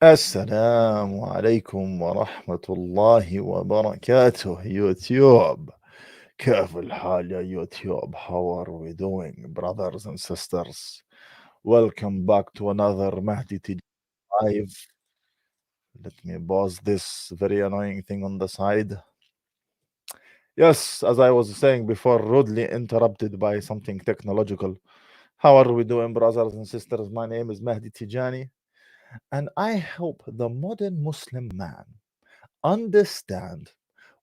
السلام عليكم ورحمة الله وبركاته يوتيوب. كيف الحال يا يوتيوب? How are we doing, brothers and sisters? Welcome back to another Mahdi TJ live. Let me pause this very annoying thing on the side. Yes, as I was saying before, rudely interrupted by something technological. How are we doing, brothers and sisters? My name is Mahdi Tijani, and I help the modern Muslim man understand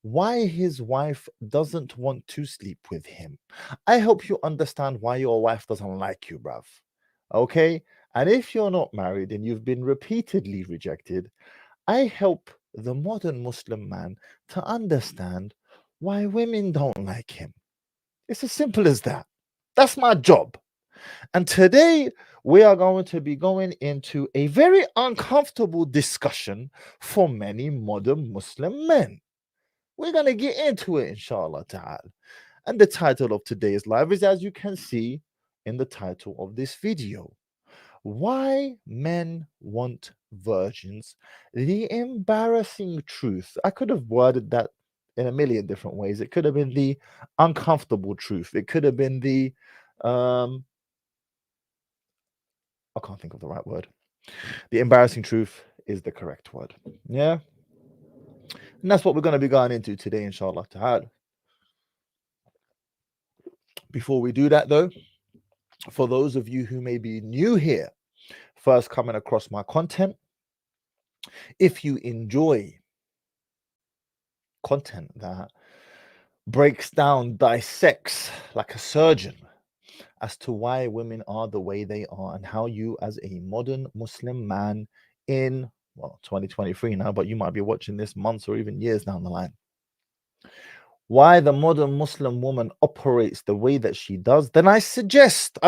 why his wife doesn't want to sleep with him. I hope you understand why your wife doesn't like you, bruv. Okay? And if you're not married and you've been repeatedly rejected, I help the modern Muslim man to understand why women don't like him. It's as simple as that. That's my job. And today we are going to be going into a very uncomfortable discussion for many modern Muslim men. We're going to get into it, inshallah ta'ala. And the title of today's live is, as you can see in the title of this video, Why Men Want Virgins, the embarrassing truth. I could have worded that in a million different ways. It could have been the uncomfortable truth. It could have been the, I can't think of the right word. The embarrassing truth is the correct word. Yeah. And that's what we're going to be going into today, inshallah ta'ala. Before we do that, though, for those of you who may be new here, first coming across my content, if you enjoy content that breaks down, dissects like a surgeon as to why women are the way they are and how you, as a modern Muslim man in, well, 2023 now, but you might be watching this months or even years down the line, why the modern Muslim woman operates the way that she does, then I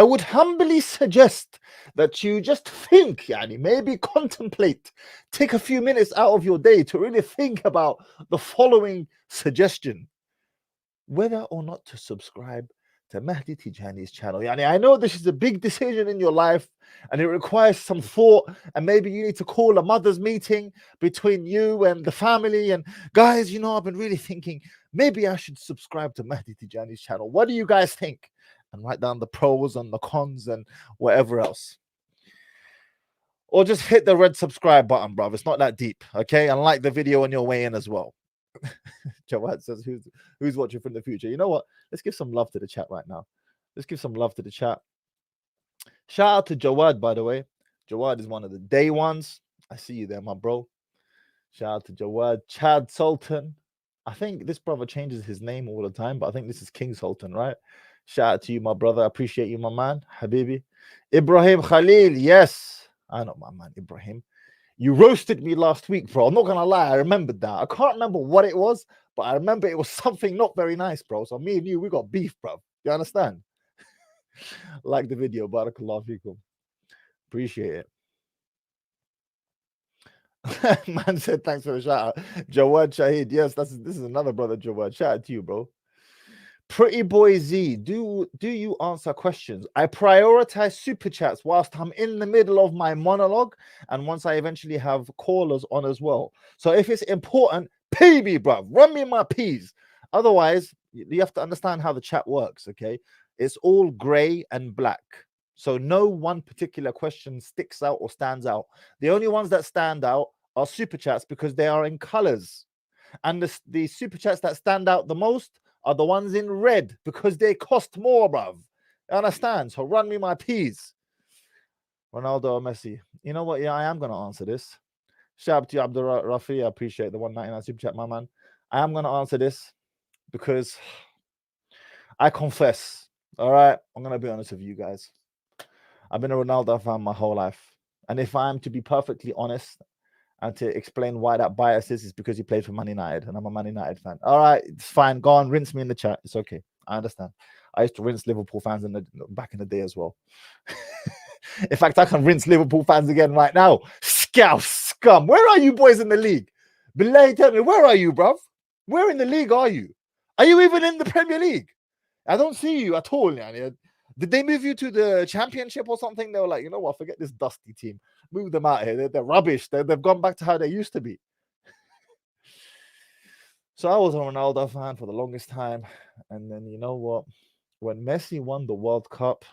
would humbly suggest that you just think, yani, maybe contemplate, take a few minutes out of your day to really think about the following suggestion: whether or not to subscribe to Mahdi Tijani's channel. Yani, I know this is a big decision in your life and it requires some thought, and maybe you need to call a mother's meeting between you and the family. And guys, I've been really thinking maybe I should subscribe to Mahdi Tijani's channel. What do you guys think? And write down the pros and the cons and whatever else. Or just hit the red subscribe button, bruv. It's not that deep, okay? And like the video on your way in as well. Jawad says, who's watching from the future? You know what? Let's give some love to the chat right now. Let's give some love to the chat. Shout out to Jawad, by the way. Jawad is one of the day ones. I see you there, my bro. Shout out to Jawad. Chad Sultan. I think this brother changes his name all the time, but I think this is King Sultan, right? Shout out to you, my brother. I appreciate you, my man. Habibi. Ibrahim Khalil. Yes. I know my man, Ibrahim. You roasted me last week, bro. I'm not gonna lie, I remembered that. I can't remember what it was, but I remember it was something not very nice, bro. So me and you, we got beef, bro. You understand? Like the video, barakallahu feekum. Appreciate it. Man said thanks for the shout out. Jawad Shahid. Yes, this is another brother, Jawad. Shout out to you, bro. Pretty boy Z, do you answer questions? I prioritize super chats whilst I'm in the middle of my monologue, and once I eventually have callers on as well. So if it's important, pay me, bruv. Run me my peas. Otherwise, you have to understand how the chat works, okay? It's all gray and black. So no one particular question sticks out or stands out. The only ones that stand out are super chats because they are in colors. And the super chats that stand out the most are the ones in red because they cost more, bruv. You understand? So run me my peas. Ronaldo or Messi? You know what? Yeah, I am going to answer this. Shout out to you, Abdul Rafi. I appreciate the 199 super chat, my man. I am going to answer this because I confess, all right? I'm going to be honest with you guys. I've been a Ronaldo fan my whole life. And if I'm to be perfectly honest, and to explain why that bias is because he played for Man United, and I'm a Man United fan. All right, it's fine. Go on, rinse me in the chat. It's okay. I understand. I used to rinse Liverpool fans back in the day as well. In fact, I can rinse Liverpool fans again right now. Scouse, scum. Where are you boys in the league? Belay, tell me, where are you, bruv? Where in the league are you? Are you even in the Premier League? I don't see you at all. Yani. Did they move you to the championship or something? They were like, you know what, forget this dusty team. Move them out here. They're rubbish. They've gone back to how they used to be. So I was a Ronaldo fan for the longest time. And then you know what? When Messi won the World Cup,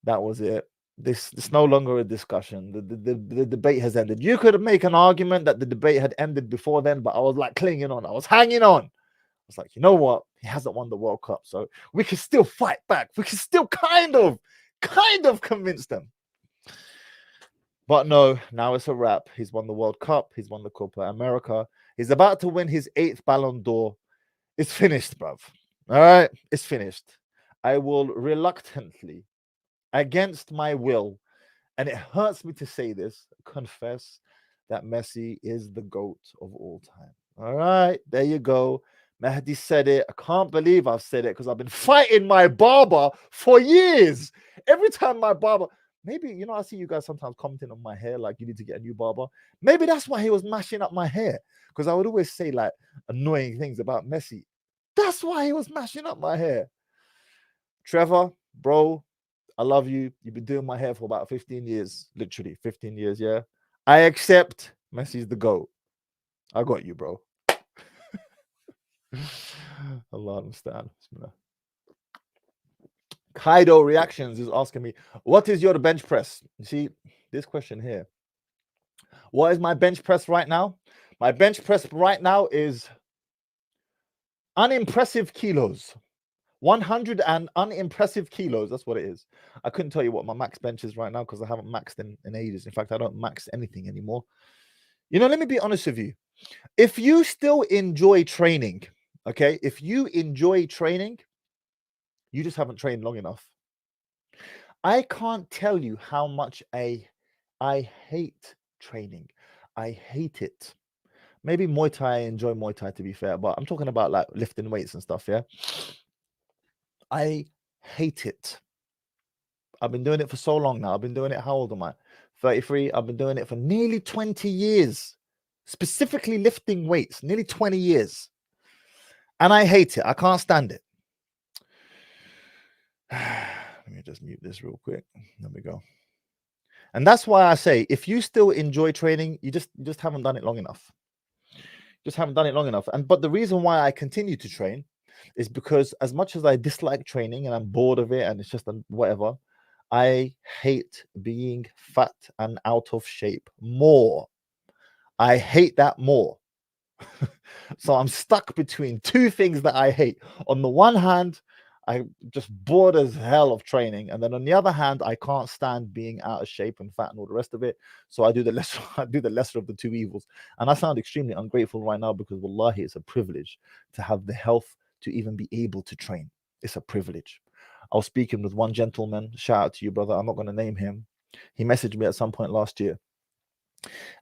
that was it. This no longer a discussion. The debate has ended. You could make an argument that the debate had ended before then, but I was like clinging on. I was hanging on. I was like, you know what? He hasn't won the World Cup, so we can still fight back. We can still kind of convince them. But no, now it's a wrap. He's won the World Cup. He's won the Copa America. He's about to win his 8th Ballon d'Or. It's finished, bruv. All right, it's finished. I will reluctantly, against my will, and it hurts me to say this, confess that Messi is the GOAT of all time. All right, there you go. Mahdi said it. I can't believe I've said it because I've been fighting my barber for years. Every time my barber, maybe, you know, I see you guys sometimes commenting on my hair, like you need to get a new barber. Maybe that's why he was mashing up my hair, because I would always say like annoying things about Messi. That's why he was mashing up my hair. Trevor, bro, I love you. You've been doing my hair for about 15 years, literally 15 years, yeah? I accept Messi's the GOAT. I got you, bro. Allah understand. Kaido Reactions is asking me, what is your bench press? You see, this question here. What is my bench press right now? My bench press right now is unimpressive kilos. 100 and unimpressive kilos. That's what it is. I couldn't tell you what my max bench is right now because I haven't maxed in ages. In fact, I don't max anything anymore. You know, let me be honest with you. If you still enjoy training, okay, if you enjoy training, you just haven't trained long enough. I can't tell you how much I hate training. I hate it. Maybe Muay Thai, I enjoy Muay Thai to be fair, but I'm talking about like lifting weights and stuff, yeah? I hate it. I've been doing it for so long now. I've been doing it, how old am I? 33. I've been doing it for nearly 20 years. Specifically lifting weights, nearly 20 years. And I hate it. I can't stand it. Let me just mute this real quick. There we go. And that's why I say, if you still enjoy training, you just haven't done it long enough. Just haven't done it long enough. But the reason why I continue to train is because as much as I dislike training and I'm bored of it and it's just whatever, I hate being fat and out of shape more. I hate that more. So I'm stuck between two things that I hate. On the one hand, I'm just bored as hell of training, and then on the other hand, I can't stand being out of shape and fat and all the rest of it. So I do the lesser. I do the lesser of the two evils, and I sound extremely ungrateful right now because wallahi, it's a privilege to have the health to even be able to train. It's a privilege. I was speaking with one gentleman. Shout out to you, brother. I'm not going to name him. He messaged me at some point last year,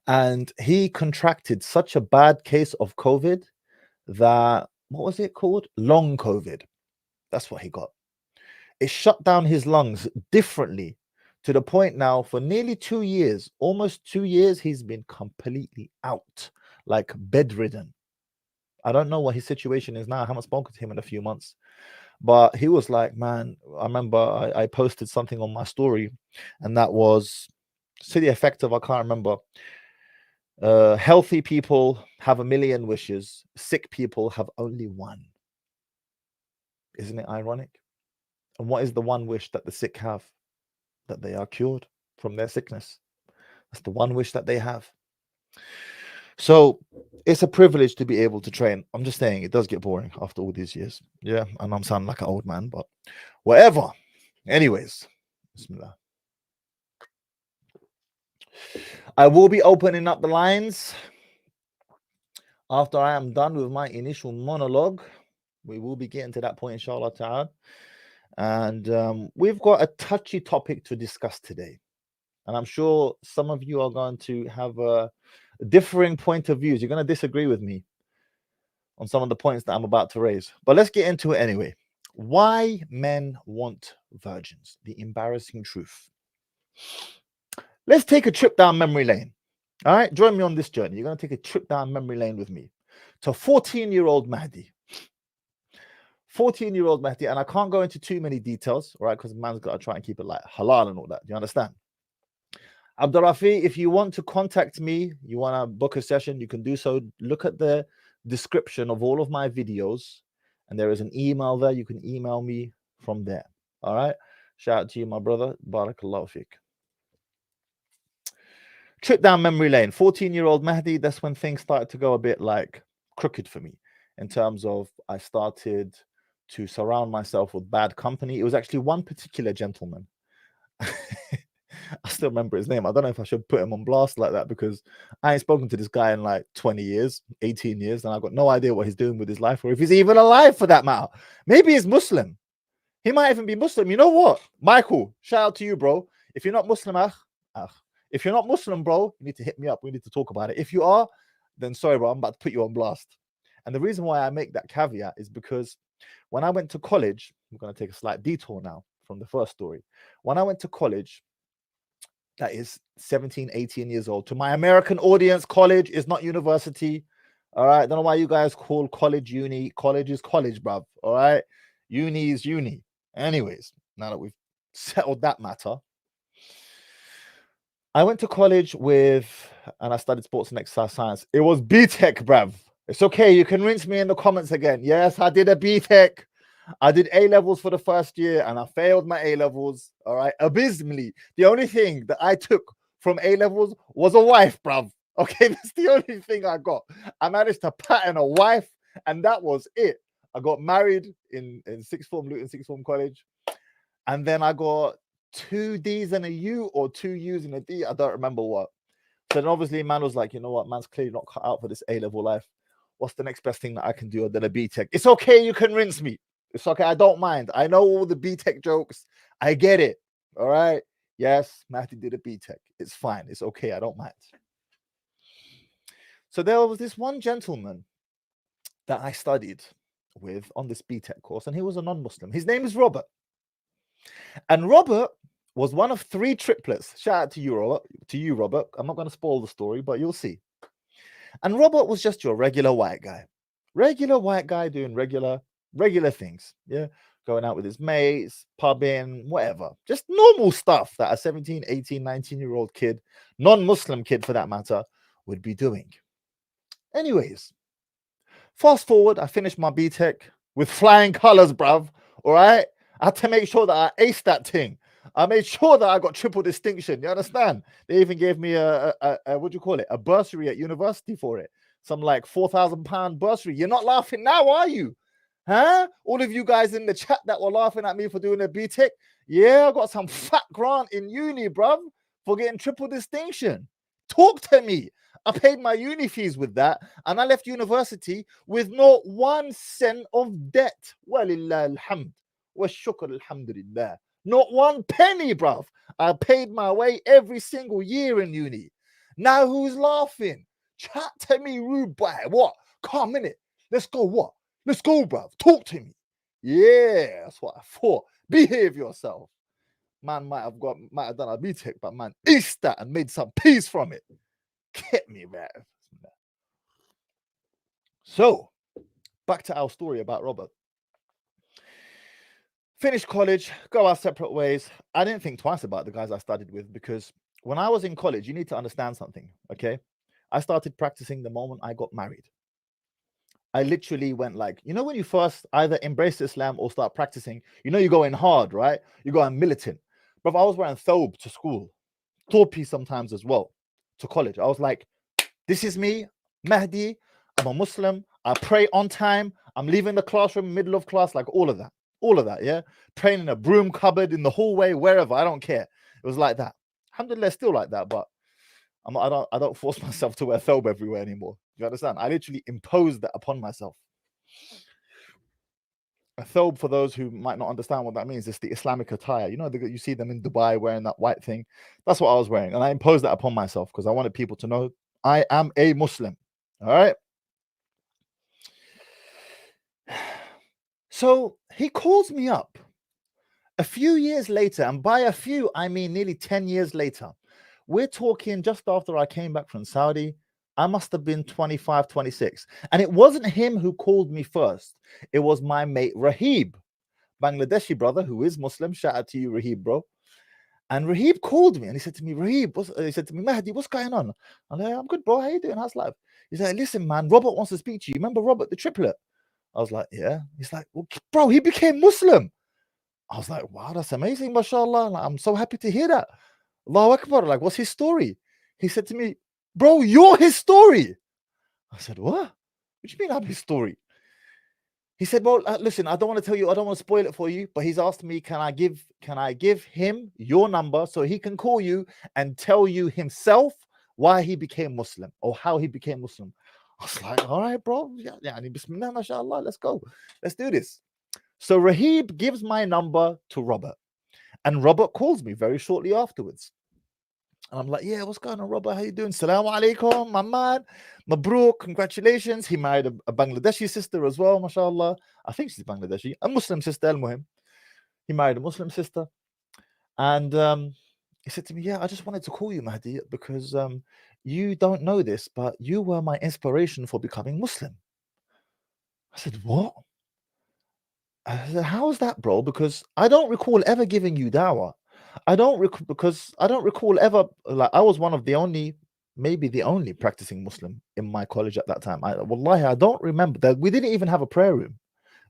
and he contracted such a bad case of COVID that, what was it called? Long COVID. That's what he got. It shut down his lungs differently to the point now for nearly 2 years, almost 2 years, he's been completely out, like bedridden. I don't know what his situation is now. I haven't spoken to him in a few months. But he was like, man, I remember I posted something on my story, and that was to the effect of, I can't remember. Healthy people have a million wishes. Sick people have only one. Isn't it ironic? And what is the one wish that the sick have? That they are cured from their sickness. That's the one wish that they have. So it's a privilege to be able to train. I'm just saying it does get boring after all these years. Yeah, and I'm sounding like an old man, but whatever. Anyways, bismillah. I will be opening up the lines after I am done with my initial monologue. We will be getting to that point, inshallah ta'ala. And we've got a touchy topic to discuss today. And I'm sure some of you are going to have a differing point of views. You're going to disagree with me on some of the points that I'm about to raise. But let's get into it anyway. Why men want virgins? The embarrassing truth. Let's take a trip down memory lane. All right, join me on this journey. You're going to take a trip down memory lane with me to 14-year-old Mahdi. 14-year-old Mahdi, and I can't go into too many details, right? Because man's got to try and keep it like halal and all that. Do you understand? Abdul Rafi, if you want to contact me, you want to book a session, you can do so. Look at the description of all of my videos, and there is an email there. You can email me from there. All right. Shout out to you, my brother. Barakallahu fiqh. Trip down memory lane. 14-year-old Mahdi, that's when things started to go a bit like crooked for me in terms of I started to surround myself with bad company. It was actually one particular gentleman. I still remember his name. I don't know if I should put him on blast like that because I ain't spoken to this guy in like 20 years, 18 years, and I've got no idea what he's doing with his life or if he's even alive for that matter. Maybe he's Muslim. He might even be Muslim. You know what? Michael, shout out to you, bro. If you're not Muslim, if you're not Muslim, bro, you need to hit me up. We need to talk about it. If you are, then sorry, bro, I'm about to put you on blast. And the reason why I make that caveat is because when I went to college, I'm going to take a slight detour now from the first story. When I went to college, that is 17, 18 years old. To my American audience, college is not university. All right. Don't know why you guys call college uni. College is college, bruv. All right. Uni is uni. Anyways, now that we've settled that matter, I went to college and I studied sports and exercise science. It was BTech, bruv. It's okay. You can rinse me in the comments again. Yes, I did a BTech. I did A-levels for the first year and I failed my A-levels, all right, abysmally. The only thing that I took from A-levels was a wife, bruv. Okay, that's the only thing I got. I managed to pattern a wife and that was it. I got married in sixth form, Luton Sixth Form College. And then I got 2 Ds and a U or 2 U's and a D. I don't remember what. So then obviously man was like, you know what, man's clearly not cut out for this A-level life. What's the next best thing that I can do other than a BTech? It's okay, you can rinse me. It's okay, I don't mind. I know all the BTech jokes. I get it. All right. Yes, Mahdi did a BTech. It's fine. It's okay. I don't mind. So there was this one gentleman that I studied with on this BTech course, and he was a non-Muslim. His name is Robert. And Robert was one of 3 triplets. Shout out to you, Robert. Robert. I'm not going to spoil the story, but you'll see. And Robert was just your regular white guy. Regular white guy doing regular things, yeah, going out with his mates, pubbing, whatever, just normal stuff that a 17, 18, 19-year-old kid, non-Muslim kid for that matter, would be doing. Anyways, fast forward, I finished my BTech with flying colors, bruv, all right? I had to make sure that I aced that thing. I made sure that I got triple distinction, you understand? They even gave me a what do you call it, a bursary at university for it, some like £4,000 bursary. You're not laughing now, are you? Huh? All of you guys in the chat that were laughing at me for doing a BTech, yeah, I got some fat grant in uni, bruv, for getting triple distinction. Talk to me. I paid my uni fees with that, and I left university with not 1 cent of debt. Walillah alhamd. Wa shukr alhamdulillah. Not 1 penny, bruv. I paid my way every single year in uni. Now who's laughing? Chat to me, rude boy. What? Come in it. Let's go. What? Let's go, bruv. Talk to me. Yeah, that's what I thought. Behave yourself. Man might have done a BTech, but man, east that and made some peace from it. Get me, man. So, back to our story about Robert. Finished college, go our separate ways. I didn't think twice about the guys I studied with because when I was in college, you need to understand something, okay? I started practicing the moment I got married. I literally went like, you know, when you first either embrace Islam or start practicing, you know, you go in hard, right? You go in militant. But I was wearing thobe to school, topi sometimes as well, to college. I was like, this is me, Mahdi. I'm a Muslim. I pray on time. I'm leaving the classroom, middle of class, like all of that, yeah? Praying in a broom cupboard, in the hallway, wherever, I don't care. It was like that. Alhamdulillah, still like that, but I don't force myself to wear thobe everywhere anymore. You understand? I literally imposed that upon myself. A thobe, for those who might not understand what that means, is the Islamic attire. You know, you see them in Dubai wearing that white thing. That's what I was wearing. And I imposed that upon myself because I wanted people to know I am a Muslim. All right. So he calls me up a few years later. And by a few, I mean nearly 10 years later. We're talking just after I came back from Saudi. I must have been 25, 26. And it wasn't him who called me first. It was my mate Rahib, Bangladeshi brother who is Muslim. Shout out to you, Rahib, bro. And Rahib called me and he said to me, Rahib, he said to me, Mahdi, what's going on? I'm like, I'm good, bro. How you doing? How's life? He's like, listen, man, Robert wants to speak to you. Remember Robert, the triplet? I was like, yeah. He's like, well, bro, he became Muslim. I was like, wow, that's amazing, mashallah. Like, I'm so happy to hear that. Allahu Akbar. Like, what's his story? He said to me, bro, you're his story. I said, what? What do you mean I'm his story? He said, well, listen, I don't want to tell you, I don't want to spoil it for you, but he's asked me, can I give him your number so he can call you and tell you himself why he became Muslim or how he became Muslim? I was like, all right, bro. Yeah, bismillah, mashallah, let's go. Let's do this. So Rahib gives my number to Robert, and Robert calls me very shortly afterwards. And I'm like, yeah, what's going on, Robert? How you doing? Salaam alaikum, my man. Mabruk, congratulations. He married a Bangladeshi sister as well, mashallah. I think she's Bangladeshi, a Muslim sister, al-muhim. He married a Muslim sister. And he said to me, yeah, I just wanted to call you, Mahdi, because you don't know this, but you were my inspiration for becoming Muslim. I said, what? I said, how is that, bro? Because I don't recall ever giving you dawah. I don't recall ever, like, I was one of the only, maybe the only practicing Muslim in my college at that time. Wallahi, I don't remember that. We didn't even have a prayer room.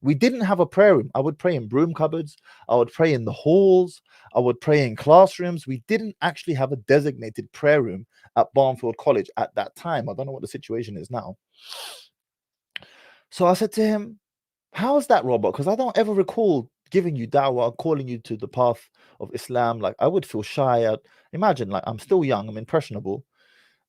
We didn't have a prayer room. I would pray in broom cupboards. I would pray in the halls. I would pray in classrooms. We didn't actually have a designated prayer room at Barnfield College at that time. I don't know what the situation is now. So I said to him, how is that, Robert? Because I don't ever recall giving you dawah, calling you to the path of Islam. Like, I would feel shy. Imagine, like, I'm still young, I'm impressionable.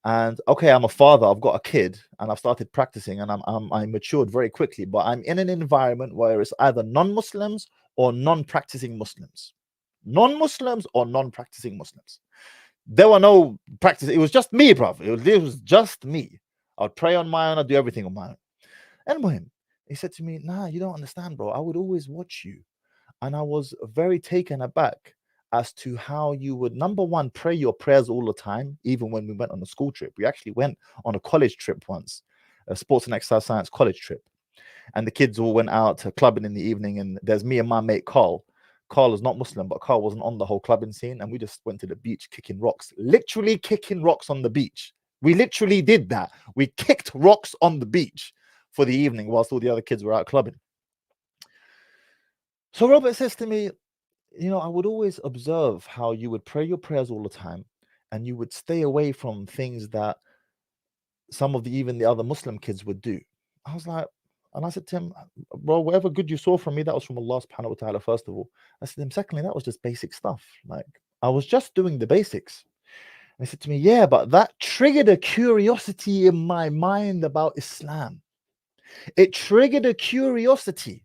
And okay, I'm a father, I've got a kid, and I've started practicing, and I matured very quickly. But I'm in an environment where it's either non-Muslims or non-practicing Muslims. Non-Muslims or non-practicing Muslims. There were no practice. It was just me, bro. It was just me. I'd pray on my own, I'd do everything on my own. And he said to me, nah, you don't understand, bro. I would always watch you. And I was very taken aback as to how you would, number one, pray your prayers all the time, even when we went on a school trip. We actually went on a college trip once, a sports and exercise science college trip. And the kids all went out to clubbing in the evening. And there's me and my mate, Carl. Carl is not Muslim, but Carl wasn't on the whole clubbing scene. And we just went to the beach kicking rocks, literally kicking rocks on the beach. We literally did that. We kicked rocks on the beach for the evening whilst all the other kids were out clubbing. So Robert says to me, you know, I would always observe how you would pray your prayers all the time, and you would stay away from things that some of even the other Muslim kids would do. I was like, and I said to him, bro, whatever good you saw from me, that was from Allah subhanahu wa ta'ala, first of all. I said to him, secondly, that was just basic stuff. Like, I was just doing the basics. And he said to me, yeah, but that triggered a curiosity in my mind about Islam. It triggered a curiosity.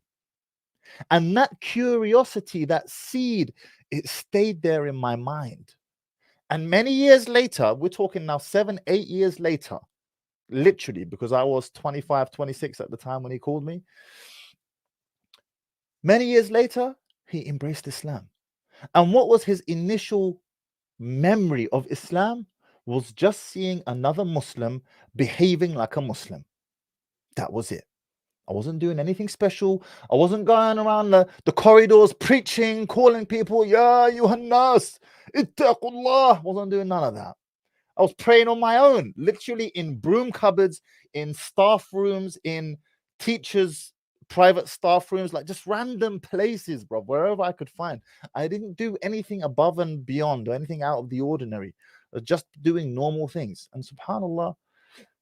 And that curiosity, that seed, it stayed there in my mind. And many years later, we're talking now 7, 8 years later, literally, because I was 25, 26 at the time when he called me. Many years later, he embraced Islam. And what was his initial memory of Islam was just seeing another Muslim behaving like a Muslim. That was it. I wasn't doing anything special. I wasn't going around the corridors preaching, calling people, Ya ayyuhan nas, ittaqullah. Wasn't doing none of that. I was praying on my own, literally in broom cupboards, in staff rooms, in teachers' private staff rooms, like just random places, bro, wherever I could find. I didn't do anything above and beyond or anything out of the ordinary. I was just doing normal things. And subhanAllah,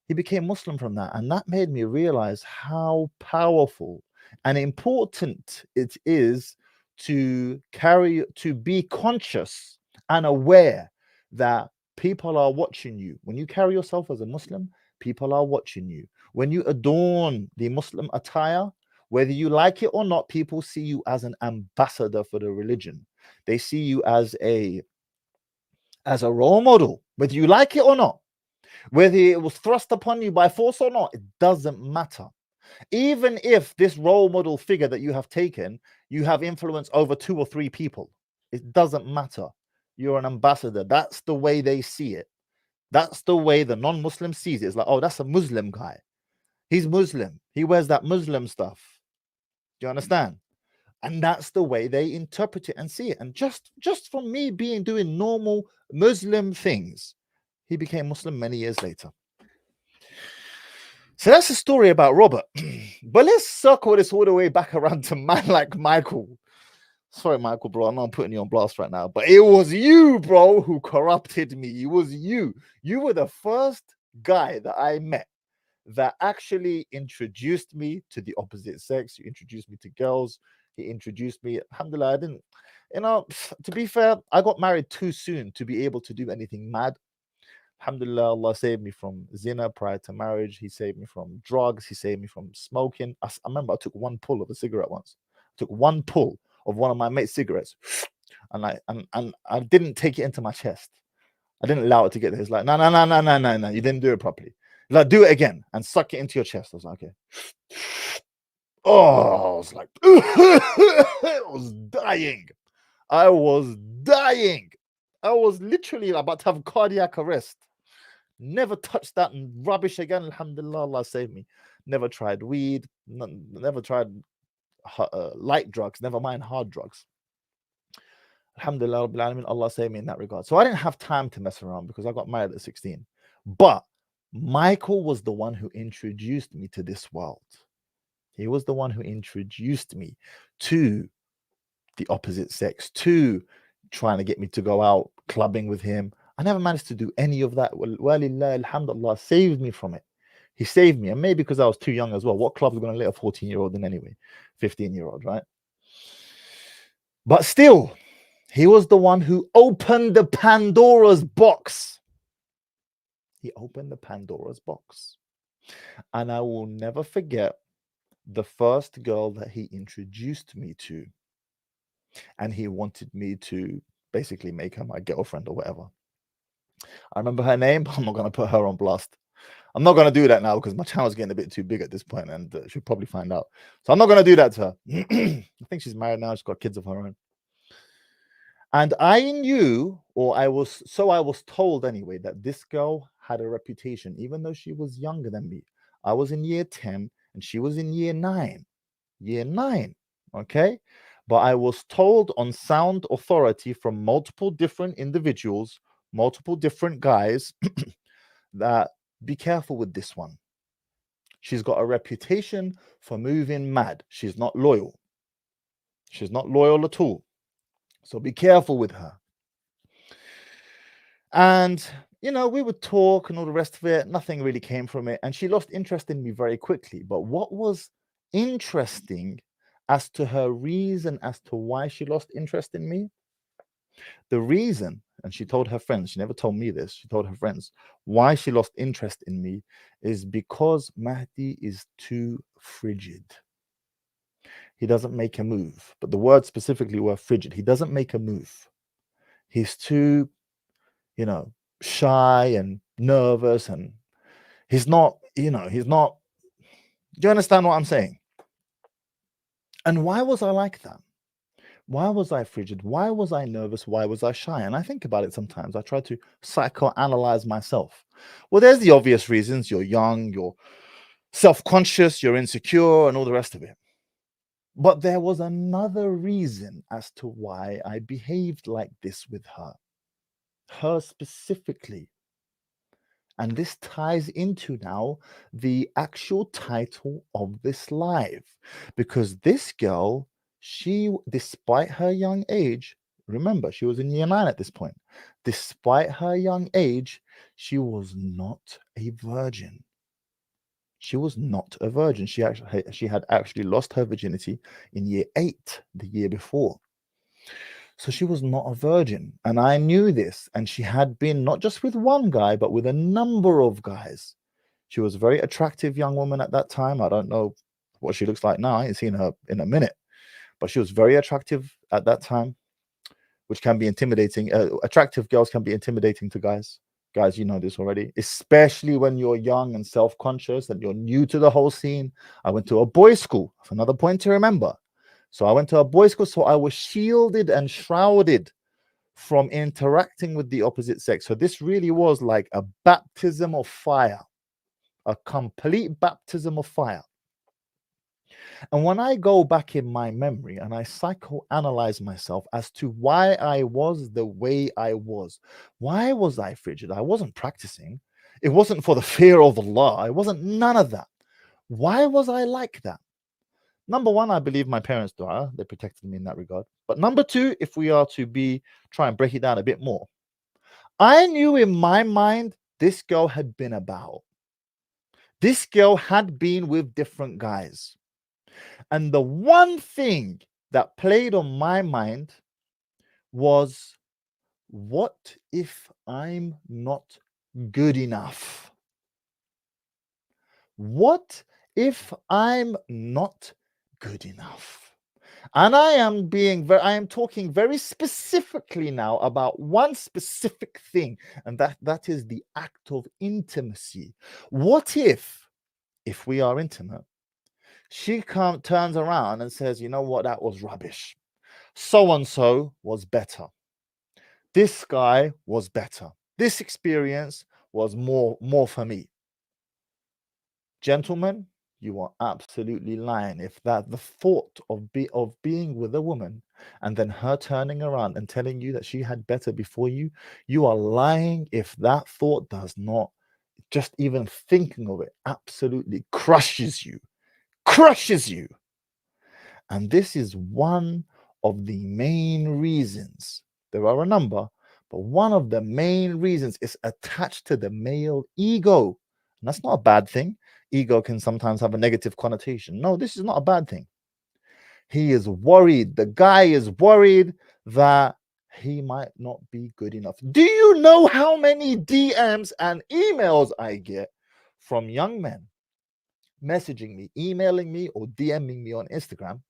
he became Muslim from that. And that made me realize how powerful and important it is to be conscious and aware that people are watching you. When you carry yourself as a Muslim, people are watching you. When you adorn the Muslim attire, whether you like it or not, people see you as an ambassador for the religion. They see you as a role model, whether you like it or not. Whether it was thrust upon you by force or not, it doesn't matter. Even if this role model figure that you have taken, you have influence over 2 or 3 people, it doesn't matter. You're an ambassador. That's the way they see it. That's the way the non-Muslim sees it. It's like, oh, that's a Muslim guy. He's Muslim. He wears that Muslim stuff. Do you understand? And that's the way they interpret it and see it. And just from me doing normal Muslim things, he became Muslim many years later. So that's the story about Robert. But let's circle this all the way back around to man like Michael. Sorry, Michael, bro. I know I'm putting you on blast right now, but it was you, bro, who corrupted me. It was you. You were the first guy that I met that actually introduced me to the opposite sex. You introduced me to girls. He introduced me. Alhamdulillah, I didn't, to be fair, I got married too soon to be able to do anything mad. Alhamdulillah, Allah saved me from zina prior to marriage. He saved me from drugs. He saved me from smoking. I remember I took one pull of a cigarette once. I took one pull of one of my mate's cigarettes, and I didn't take it into my chest. I didn't allow it to get there. It's like, no, you didn't do it properly. Like, do it again and suck it into your chest. I was like, okay. Oh, I was like, I was dying. I was dying. I was literally about to have cardiac arrest. Never touched that rubbish again. Alhamdulillah, Allah saved me. Never tried weed. Never tried light drugs. Never mind hard drugs. Alhamdulillah, Allah saved me in that regard. So I didn't have time to mess around because I got married at 16. But Michael was the one who introduced me to this world. He was the one who introduced me to the opposite sex, to trying to get me to go out clubbing with him. I never managed to do any of that. Well, alhamdulillah, saved me from it. He saved me. And maybe because I was too young as well. What club is going to let a 14-year-old in anyway? 15-year-old, right? But still, he was the one who opened the Pandora's box. He opened the Pandora's box. And I will never forget the first girl that he introduced me to. And he wanted me to basically make her my girlfriend or whatever. I remember her name, but I'm not going to put her on blast. I'm not going to do that now because my channel's getting a bit too big at this point and she'll probably find out. So I'm not going to do that to her. I think she's married now. She's got kids of her own. And I knew, or I was told anyway, that this girl had a reputation, even though she was younger than me. I was in year 10 and she was in year 9. Year 9, okay? But I was told on sound authority from multiple different individuals, multiple different guys, that be careful with this one. She's got a reputation for moving mad. She's not loyal. She's not loyal at all. So be careful with her. And, we would talk and all the rest of it. Nothing really came from it. And she lost interest in me very quickly. But what was interesting as to her reason as to why she lost interest in me, the reason, and she told her friends, she never told me this, she told her friends, why she lost interest in me is because Mahdi is too frigid. He doesn't make a move. But the words specifically were frigid. He doesn't make a move. He's too, shy and nervous, and he's not, he's not. Do you understand what I'm saying? And why was I like that? Why was I frigid? Why was I nervous? Why was I shy? And I think about it sometimes. I try to psychoanalyze myself. Well, there's the obvious reasons. You're young, you're self-conscious, you're insecure, and all the rest of it. But there was another reason as to why I behaved like this with her specifically. And this ties into now the actual title of this live, because this girl, she, despite her young age, remember, she was in year 9 at this point. Despite her young age, she was not a virgin. She was not a virgin. She had actually lost her virginity in year 8, the year before. So she was not a virgin. And I knew this. And she had been not just with one guy, but with a number of guys. She was a very attractive young woman at that time. I don't know what she looks like now. I ain't seen her in a minute. But she was very attractive at that time, which can be intimidating. Attractive girls can be intimidating to guys. Guys, you know this already, especially when you're young and self-conscious and you're new to the whole scene. I went to a boys' school. That's another point to remember. So I went to a boys' school, so I was shielded and shrouded from interacting with the opposite sex. So this really was like a baptism of fire, a complete baptism of fire. And when I go back in my memory and I psychoanalyze myself as to why I was the way I was, why was I frigid? I wasn't practicing. It wasn't for the fear of Allah. It wasn't none of that. Why was I like that? Number one, I believe my parents' dua, they protected me in that regard. But number two, if we are to try and break it down a bit more, I knew in my mind this girl had been about. This girl had been with different guys. And the one thing that played on my mind was, what if I'm not good enough? What if I'm not good enough? And I am talking very specifically now about one specific thing, and that is the act of intimacy. What if we are intimate, she turns around and says, you know what, that was rubbish. So and so was better. This guy was better. This experience was more for me. Gentlemen, you are absolutely lying if that the thought of being with a woman and then her turning around and telling you that she had better before you, you are lying if that thought does not, just even thinking of it, absolutely crushes you. Crushes you. And this is one of the main reasons. There are a number, but one of the main reasons is attached to the male ego. And that's not a bad thing. Ego can sometimes have a negative connotation. No, this is not a bad thing. He is worried. The guy is worried that he might not be good enough. Do you know how many DMs and emails I get from young men messaging me, emailing me, or DMing me on Instagram,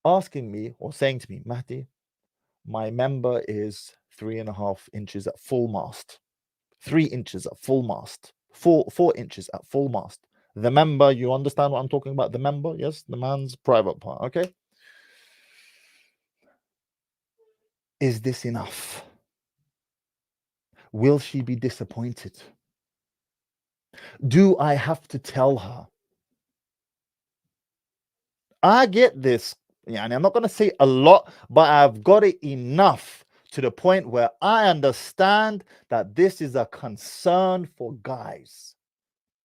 asking me or saying to me, Mahdi, my member is 3.5 inches at full mast, 3 inches at full mast, 4 inches at full mast. The member, you understand what I'm talking about? The member, yes, the man's private part, okay? Is this enough? Will she be disappointed? Do I have to tell her? I get this. Yeah, and I'm not going to say a lot, but I've got it enough to the point where I understand that this is a concern for guys.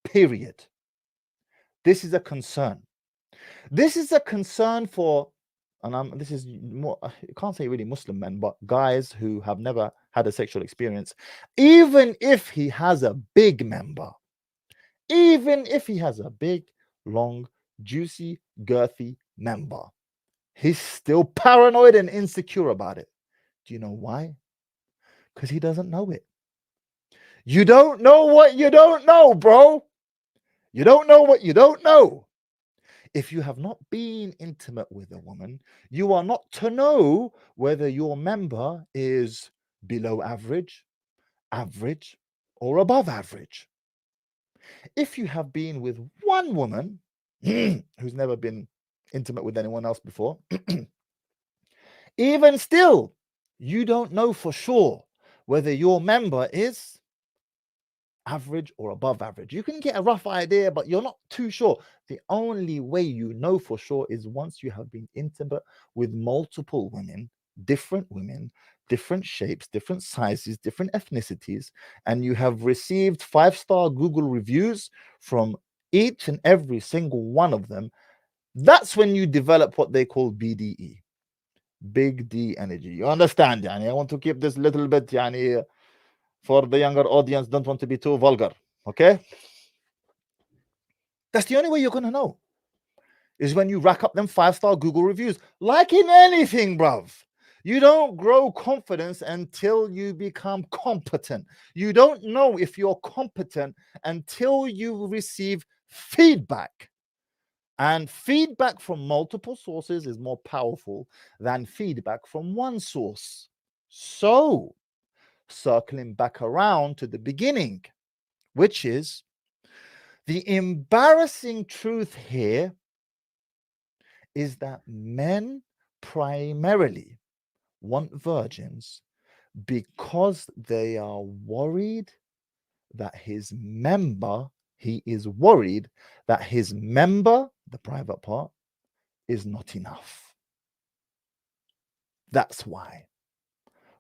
Period. This is a concern. This is a concern for, and this is more, I can't say really Muslim men, but guys who have never had a sexual experience. Even if he has a big member, even if he has a big, long, juicy, girthy member, he's still paranoid and insecure about it. Do you know why? Because he doesn't know it. You don't know what you don't know, bro. You don't know what you don't know. If you have not been intimate with a woman, you are not to know whether your member is below average, average, or above average. If you have been with one woman who's never been intimate with anyone else before, even still, you don't know for sure whether your member is average or above average. You can get a rough idea, but you're not too sure. The only way you know for sure is once you have been intimate with multiple women, different shapes, different sizes, different ethnicities, and you have received 5-star Google reviews from each and every single one of them. That's when you develop what they call BDE, big D energy. You understand, Yani? I want to keep this little bit, Yani, for the younger audience, don't want to be too vulgar, okay? That's the only way you're going to know, is when you rack up them 5-star Google reviews. Like in anything, bruv. You don't grow confidence until you become competent. You don't know if you're competent until you receive feedback. And feedback from multiple sources is more powerful than feedback from one source. So, circling back around to the beginning, which is the embarrassing truth here is that men primarily want virgins because they are worried that he is worried that his member, the private part, is not enough. That's why.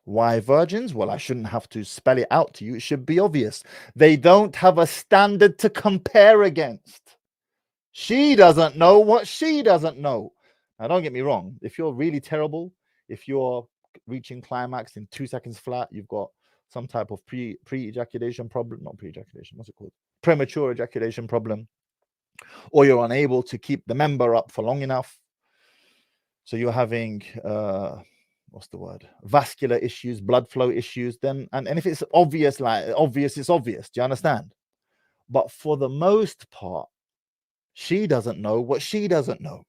Why virgins? Well, I shouldn't have to spell it out to you. It should be obvious. They don't have a standard to compare against. She doesn't know what she doesn't know. Now, don't get me wrong. If you're really terrible, if you're reaching climax in 2 seconds flat, you've got some type of pre-ejaculation problem, not pre-ejaculation, what's it called? Premature ejaculation problem, or you're unable to keep the member up for long enough. So you're having what's the word? Vascular issues, blood flow issues. Then and if it's obvious, it's obvious. Do you understand? But for the most part, she doesn't know what she doesn't know.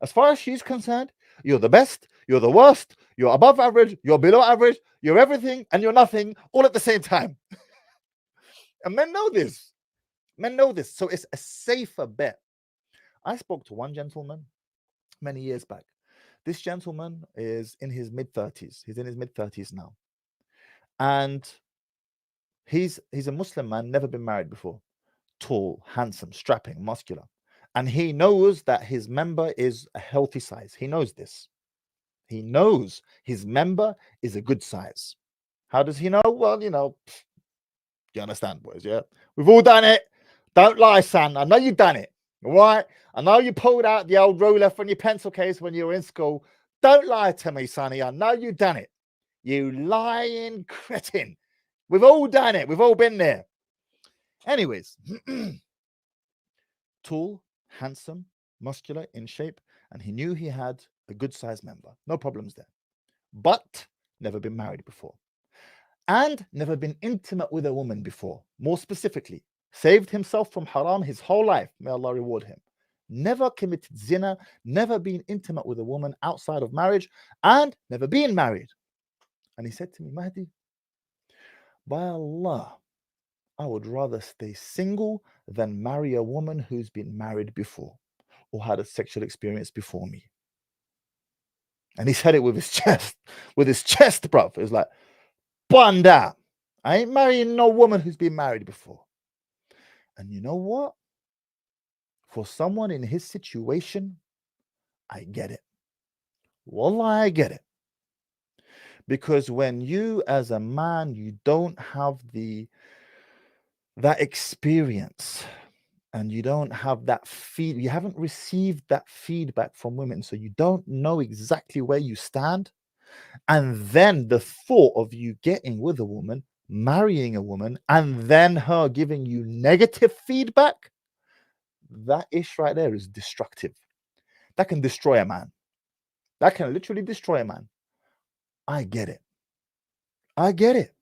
As far as she's concerned, you're the best, you're the worst, you're above average, you're below average, you're everything and you're nothing all at the same time. And men know this. Men know this. So it's a safer bet. I spoke to one gentleman many years back. This gentleman is in his mid-30s. He's in his mid-30s now. And he's a Muslim man, never been married before. Tall, handsome, strapping, muscular. And he knows that his member is a healthy size. He knows this. He knows his member is a good size. How does he know? Well, you understand, boys, yeah? We've all done it. Don't lie, son. I know you've done it. All right? I know you pulled out the old ruler from your pencil case when you were in school. Don't lie to me, sonny. I know you've done it. You lying cretin. We've all done it. We've all been there. Anyways, tall, handsome, muscular, in shape, and he knew he had a good-sized member. No problems there. But never been married before. And never been intimate with a woman before. More specifically, saved himself from haram his whole life. May Allah reward him. Never committed zina, never been intimate with a woman outside of marriage, and never been married. And he said to me, Mahdi, by Allah, I would rather stay single than marry a woman who's been married before or had a sexual experience before me. And he said it with his chest, bruv. It was like, Banda, I ain't marrying no woman who's been married before. And you know what? For someone in his situation, I get it. Wallah, I get it. Because when you as a man, you don't have that experience and you don't have that you haven't received that feedback from women, so you don't know exactly where you stand. And then the thought of you getting with a woman, marrying a woman, and then her giving you negative feedback, that ish right there is destructive. That can destroy a man. That can literally destroy a man. I get it. I get it.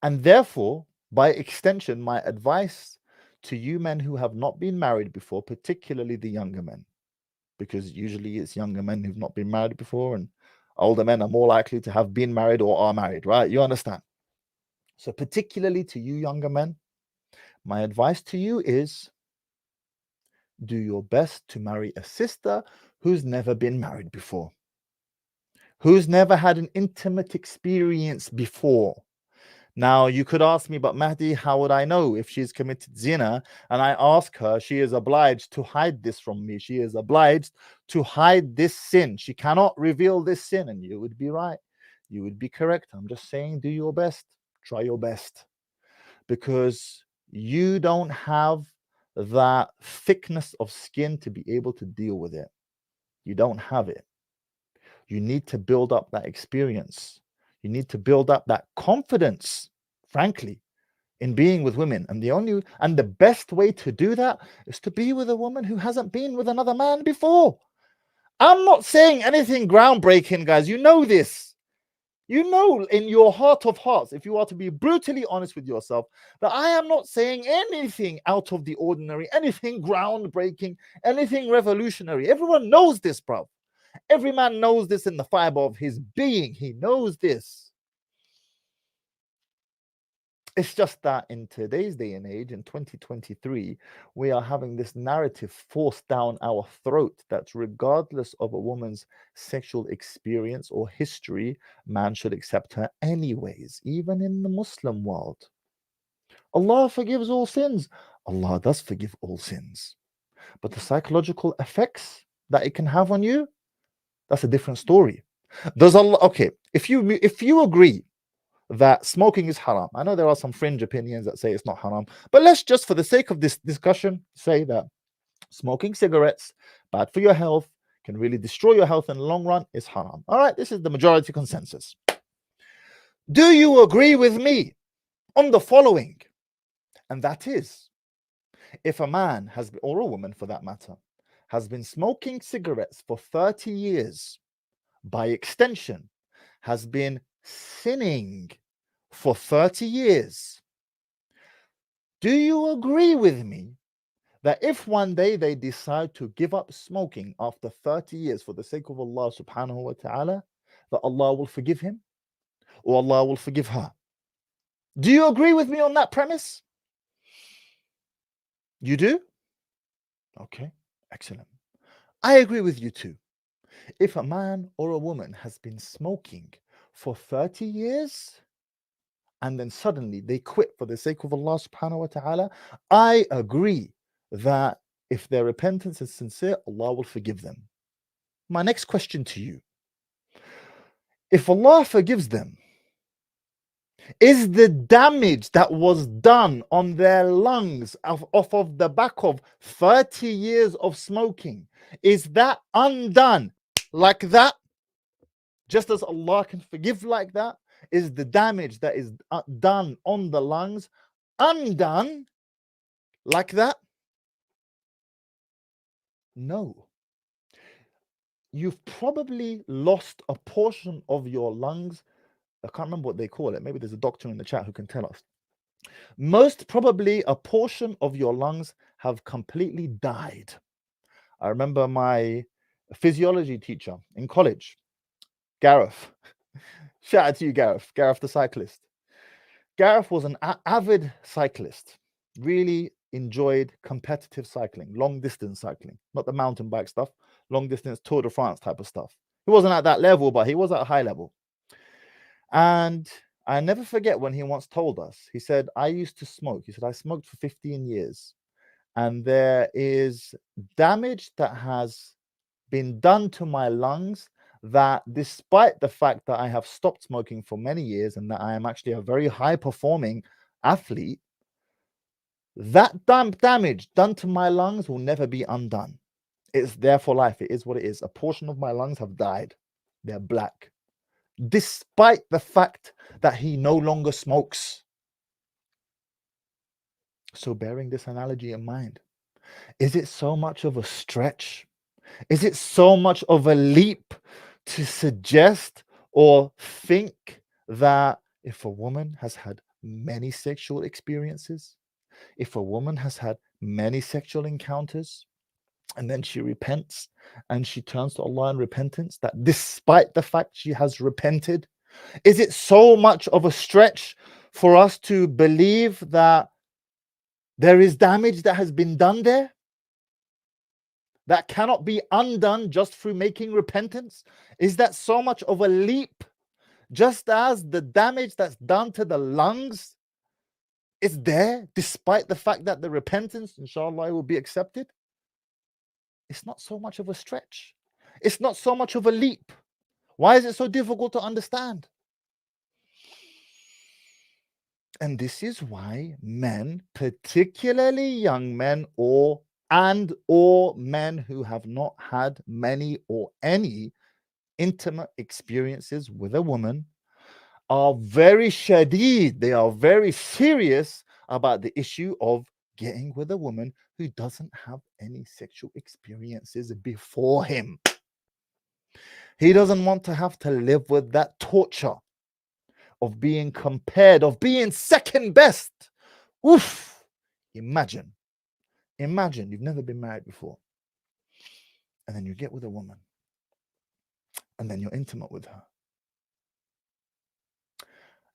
And therefore, by extension, my advice to you men who have not been married before, particularly the younger men, because usually it's younger men who've not been married before, and older men are more likely to have been married or are married, right? You understand? So particularly to you younger men, my advice to you is do your best to marry a sister who's never been married before, who's never had an intimate experience before. Now, you could ask me, but Mahdi, how would I know if she's committed zina? And I ask her, she is obliged to hide this from me. She is obliged to hide this sin. She cannot reveal this sin. And you would be right. You would be correct. I'm just saying, do your best. Try your best. Because you don't have that thickness of skin to be able to deal with it. You don't have it. You need to build up that experience. You need to build up that confidence, frankly, in being with women. And the best way to do that is to be with a woman who hasn't been with another man before. I'm not saying anything groundbreaking, guys. You know this. You know in your heart of hearts, if you are to be brutally honest with yourself, that I am not saying anything out of the ordinary, anything groundbreaking, anything revolutionary. Everyone knows this, bro. Every man knows this in the fiber of his being. He knows this. It's just that in today's day and age, in 2023, we are having this narrative forced down our throat that regardless of a woman's sexual experience or history, man should accept her anyways, even in the Muslim world. Allah forgives all sins. Allah does forgive all sins. But the psychological effects that it can have on you, that's a different story. Does Allah, okay, if you agree that smoking is haram. I know there are some fringe opinions that say it's not haram, but let's just, for the sake of this discussion, say that smoking cigarettes, bad for your health, can really destroy your health in the long run, is haram. All right, this is the majority consensus. Do you agree with me on the following? And that is, if a man has, or a woman for that matter, has been smoking cigarettes for 30 years, by extension, has been sinning for 30 years, do you agree with me that if one day they decide to give up smoking after 30 years for the sake of Allah subhanahu wa ta'ala, that Allah will forgive him or Allah will forgive her? Do you agree with me on that premise? You do? Okay, excellent. I agree with you too. If a man or a woman has been smoking for 30 years and then suddenly they quit for the sake of Allah subhanahu wa ta'ala, I agree that if their repentance is sincere, Allah will forgive them. My next question to you, if Allah forgives them, is the damage that was done on their lungs off of the back of 30 years of smoking, is that undone like that? Just as Allah can forgive like that, is the damage that is done on the lungs undone like that? No. You've probably lost a portion of your lungs. I can't remember what they call it. Maybe there's a doctor in the chat who can tell us. Most probably a portion of your lungs have completely died. I remember my physiology teacher in college, Gareth. Shout out to you, Gareth. Gareth the cyclist. Gareth was an avid cyclist, really enjoyed competitive cycling, long distance cycling, not the mountain bike stuff, long distance Tour de France type of stuff. He wasn't at that level, but he was at a high level. And I never forget when he once told us, he said, I used to smoke. He said, I smoked for 15 years. And there is damage that has been done to my lungs that, despite the fact that I have stopped smoking for many years and that I am actually a very high performing athlete, that damage done to my lungs will never be undone. It's there for life. It is what it is. A portion of my lungs have died. They're black, despite the fact that he no longer smokes. So, bearing this analogy in mind, is it so much of a stretch? Is it so much of a leap to suggest or think that if a woman has had many sexual experiences, if a woman has had many sexual encounters, and then she repents and she turns to Allah in repentance, that despite the fact she has repented, is it so much of a stretch for us to believe that there is damage that has been done there that cannot be undone just through making repentance? Is that so much of a leap? Just as the damage that's done to the lungs is there, despite the fact that the repentance, inshallah, will be accepted? It's not so much of a stretch. It's not so much of a leap. Why is it so difficult to understand? And this is why men, particularly young men or men who have not had many or any intimate experiences with a woman, are very shadid. They are very serious about the issue of getting with a woman who doesn't have any sexual experiences before him. He doesn't want to have to live with that torture of being compared, of being second best. Oof! Imagine you've never been married before, and then you get with a woman, and then you're intimate with her,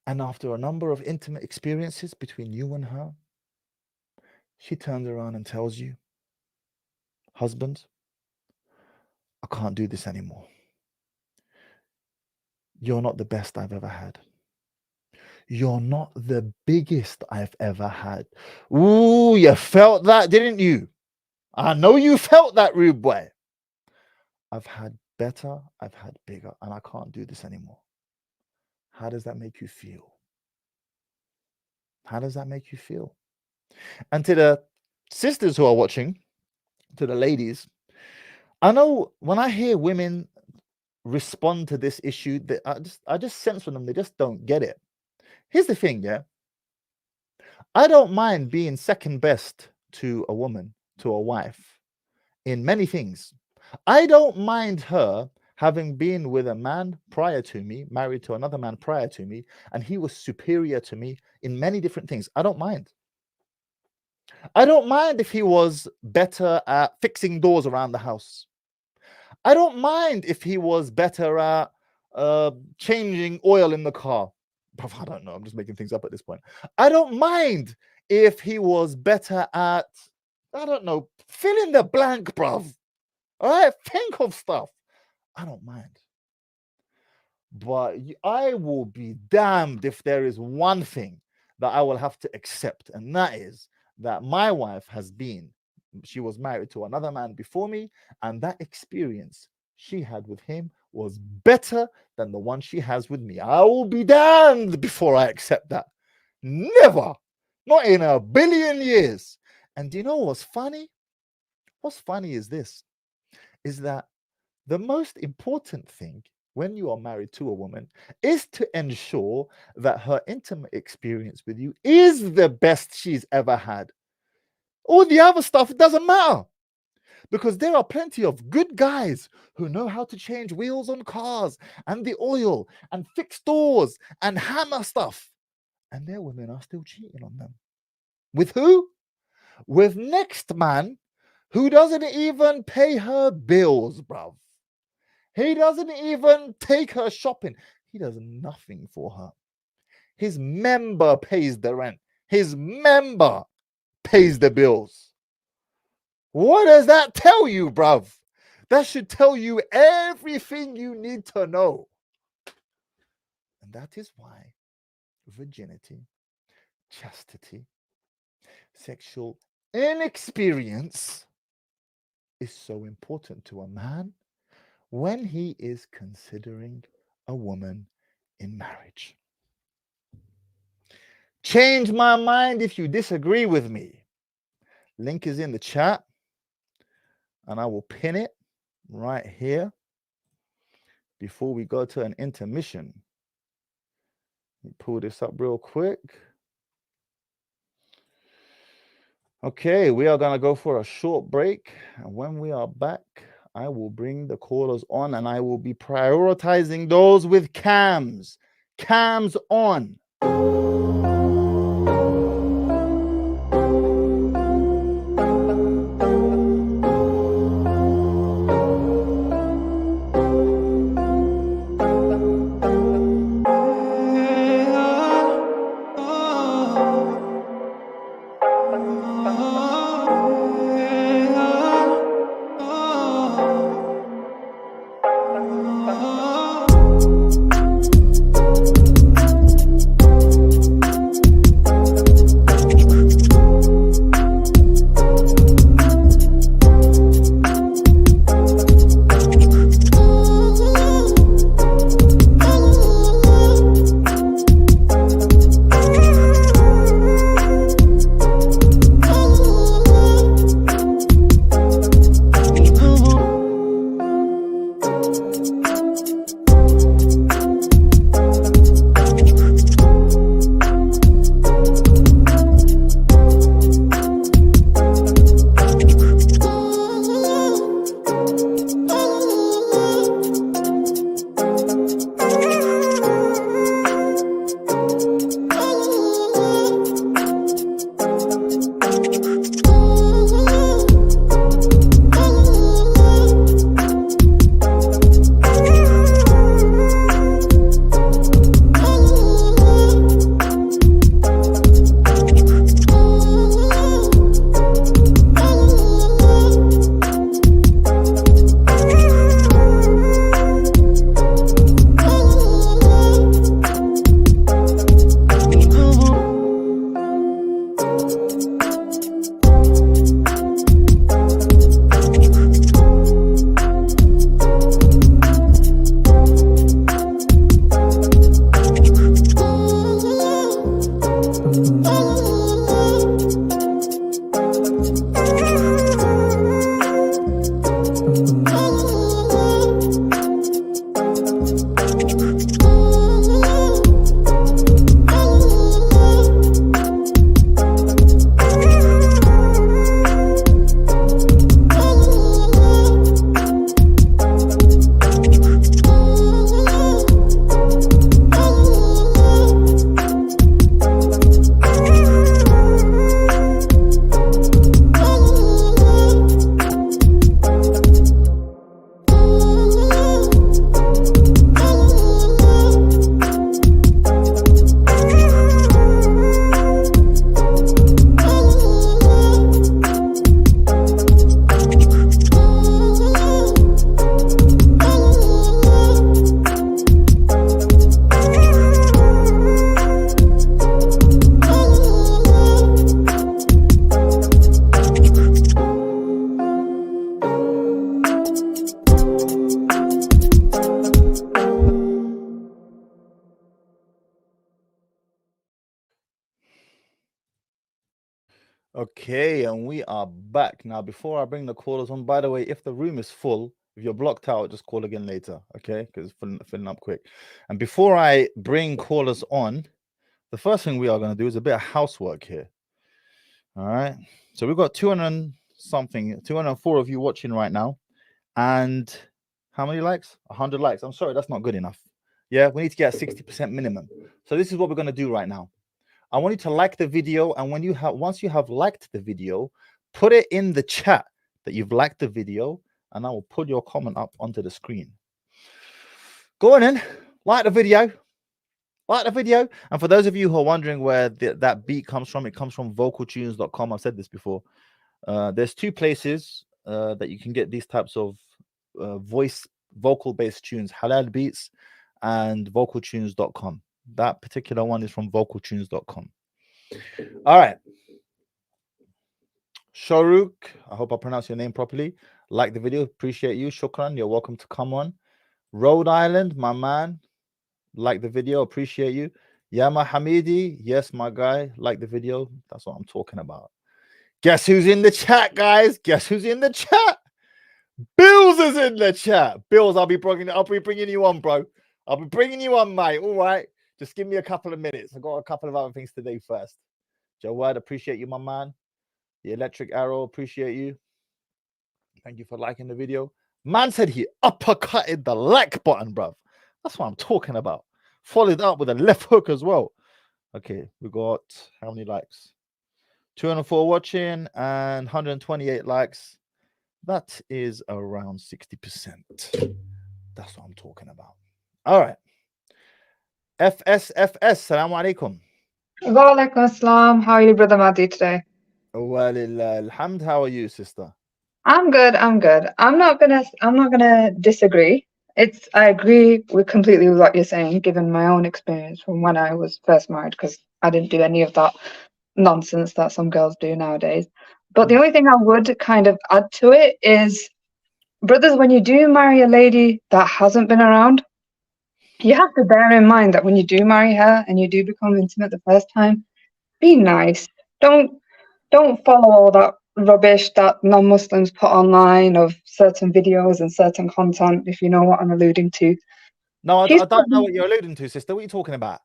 And after a number of intimate experiences between you and her, she turns around and tells you, husband, I can't do this anymore. You're not the best I've ever had. You're not the biggest I've ever had. Ooh, you felt that, didn't you? I know you felt that, rude boy. I've had better, I've had bigger, and I can't do this anymore. How does that make you feel? How does that make you feel? And to the sisters who are watching, to the ladies, I know when I hear women respond to this issue, that I just sense from them they just don't get it. Here's the thing, yeah. I don't mind being second best to a woman, to a wife, in many things. I don't mind her having been with a man prior to me, married to another man prior to me, and he was superior to me in many different things. I don't mind. I don't mind if he was better at fixing doors around the house. I don't mind if he was better at changing oil in the car. I don't know. I'm just making things up at this point. I don't mind if he was better at, I don't know, fill in the blank, bruv. All right, think of stuff. I don't mind. But I will be damned if there is one thing that I will have to accept, and that is that my wife she was married to another man before me, and that experience she had with him was better than the one she has with me. I will be damned before I accept that. Never. Not in a billion years. And do you know what's funny? What's funny is this, is that the most important thing when you are married to a woman is to ensure that her intimate experience with you is the best she's ever had. All the other stuff doesn't matter, because there are plenty of good guys who know how to change wheels on cars and the oil and fix doors and hammer stuff, and their women are still cheating on them. With who? With next man who doesn't even pay her bills, bruv. He doesn't even take her shopping. He does nothing for her. His member pays the rent. His member pays the bills. What does that tell you, bruv? That should tell you everything you need to know. And that is why virginity, chastity, sexual inexperience is so important to a man when he is considering a woman in marriage. Change my mind if you disagree with me. Link is in the chat, and I will pin it right here before we go to an intermission. Let me pull this up real quick. Okay, we are going to go for a short break, and when we are back, I will bring the callers on, and I will be prioritizing those with cams. Cams on. Okay, and we are back. Now, before I bring the callers on, by the way, if the room is full, if you're blocked out, just call again later, okay? Because it's filling up quick. And before I bring callers on, the first thing we are going to do is a bit of housework here. All right. So we've got 200 something, 204 of you watching right now. And how many likes? 100 likes. I'm sorry, that's not good enough. Yeah, we need to get 60% minimum. So this is what we're going to do right now. I want you to like the video, and once you have liked the video, put it in the chat that you've liked the video, and I will put your comment up onto the screen. Go on in, like the video. Like the video. And for those of you who are wondering where that beat comes from, it comes from vocaltunes.com. I've said this before. There's two places that you can get these types of vocal-based tunes, halal beats and vocaltunes.com. That particular one is from vocaltunes.com. All right. Sharuk, I hope I pronounced your name properly. Like the video, appreciate you. Shukran, you're welcome to come on. Rhode Island, my man. Like the video, appreciate you. Yama Hamidi, yes, my guy. Like the video. That's what I'm talking about. Guess who's in the chat, guys? Guess who's in the chat? Bills is in the chat. Bills, I'll be bringing you on, bro. I'll be bringing you on, mate. All right. Just give me a couple of minutes. I've got a couple of other things to do first. Jawad, appreciate you, my man. The Electric Arrow, appreciate you. Thank you for liking the video. Man said he uppercutted the like button, bruv. That's what I'm talking about. Followed up with a left hook as well. Okay, we got how many likes? 204 watching and 128 likes. That is around 60%. That's what I'm talking about. All right. FSFS, Salaam Alaikum. Wa alaikum assalam. How are you, Brother Mahdi, today? Walillah alhamd. How are you, sister? I'm good. I'm not gonna disagree. I agree completely with what you're saying, given my own experience from when I was first married, because I didn't do any of that nonsense that some girls do nowadays. But the only thing I would kind of add to it is, brothers, when you do marry a lady that hasn't been around, you have to bear in mind that when you do marry her and you do become intimate the first time, be nice. Don't follow all that rubbish that non-Muslims put online of certain videos and certain content, if you know what I'm alluding to. No, I don't know what you're alluding to, sister. What are you talking about?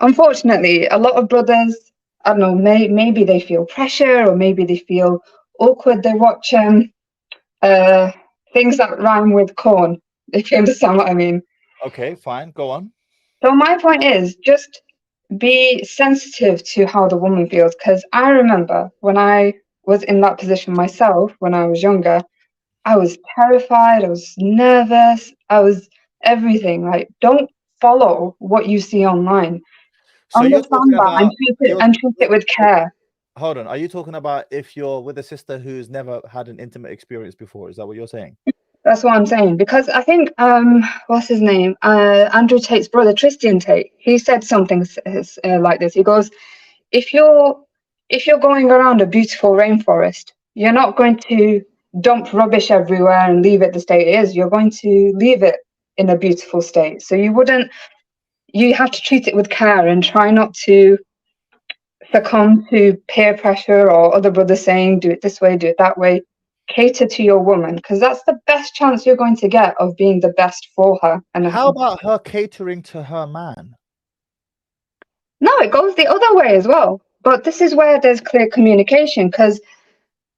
Unfortunately, a lot of brothers, I don't know, maybe they feel pressure or maybe they feel awkward. They watch things that rhyme with corn, if you understand what I mean. Okay, fine. Go on. So my point is, just be sensitive to how the woman feels, because I remember when I was in that position myself, when I was younger, I was terrified, I was nervous, I was everything. Like, don't follow what you see online. So Understand that and treat it with care. Hold on. Are you talking about if you're with a sister who's never had an intimate experience before? Is that what you're saying? That's what I'm saying, because I think what's his name, Andrew Tate's brother, Tristan Tate, he said something like this. He goes, if you're going around a beautiful rainforest, you're not going to dump rubbish everywhere and leave it the state it is. You're going to leave it in a beautiful state. So you have to treat it with care and try not to succumb to peer pressure or other brothers saying, do it this way, do it that way. Cater to your woman, because that's the best chance you're going to get of being the best for her. And How about her catering to her man? no, it goes the other way as well. But this is where there's clear communication, because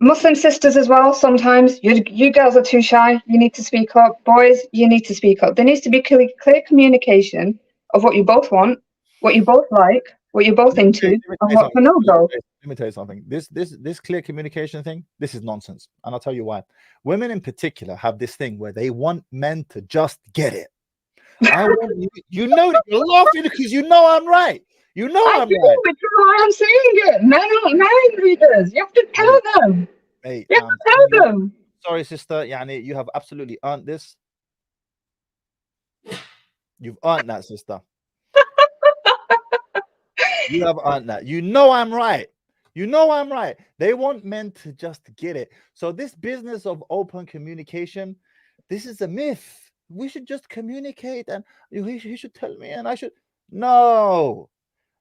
Muslim sisters as well, sometimes you girls are too shy. You need to speak up. Boys, you need to speak up. There needs to be clear communication of what you both want, what you both like, what you're both into, Let and me tell you what's a something. no-go. Let me tell you something. This clear communication thing, this is nonsense, and I'll tell you why. Women in particular have this thing where they want men to just get it. I want you. You know that you're laughing because you know I'm right. You know I I'm do, right. which is why I'm saying it. Men aren't mind readers. You have to tell them. Hey, You have to tell them. sorry, sister. Yani, you have absolutely earned this. You've earned that, sister. You have earned that. You know I'm right. You know I'm right. They want men to just get it. So this business of open communication, this is a myth. We should just communicate, and he should tell me, and I should. No,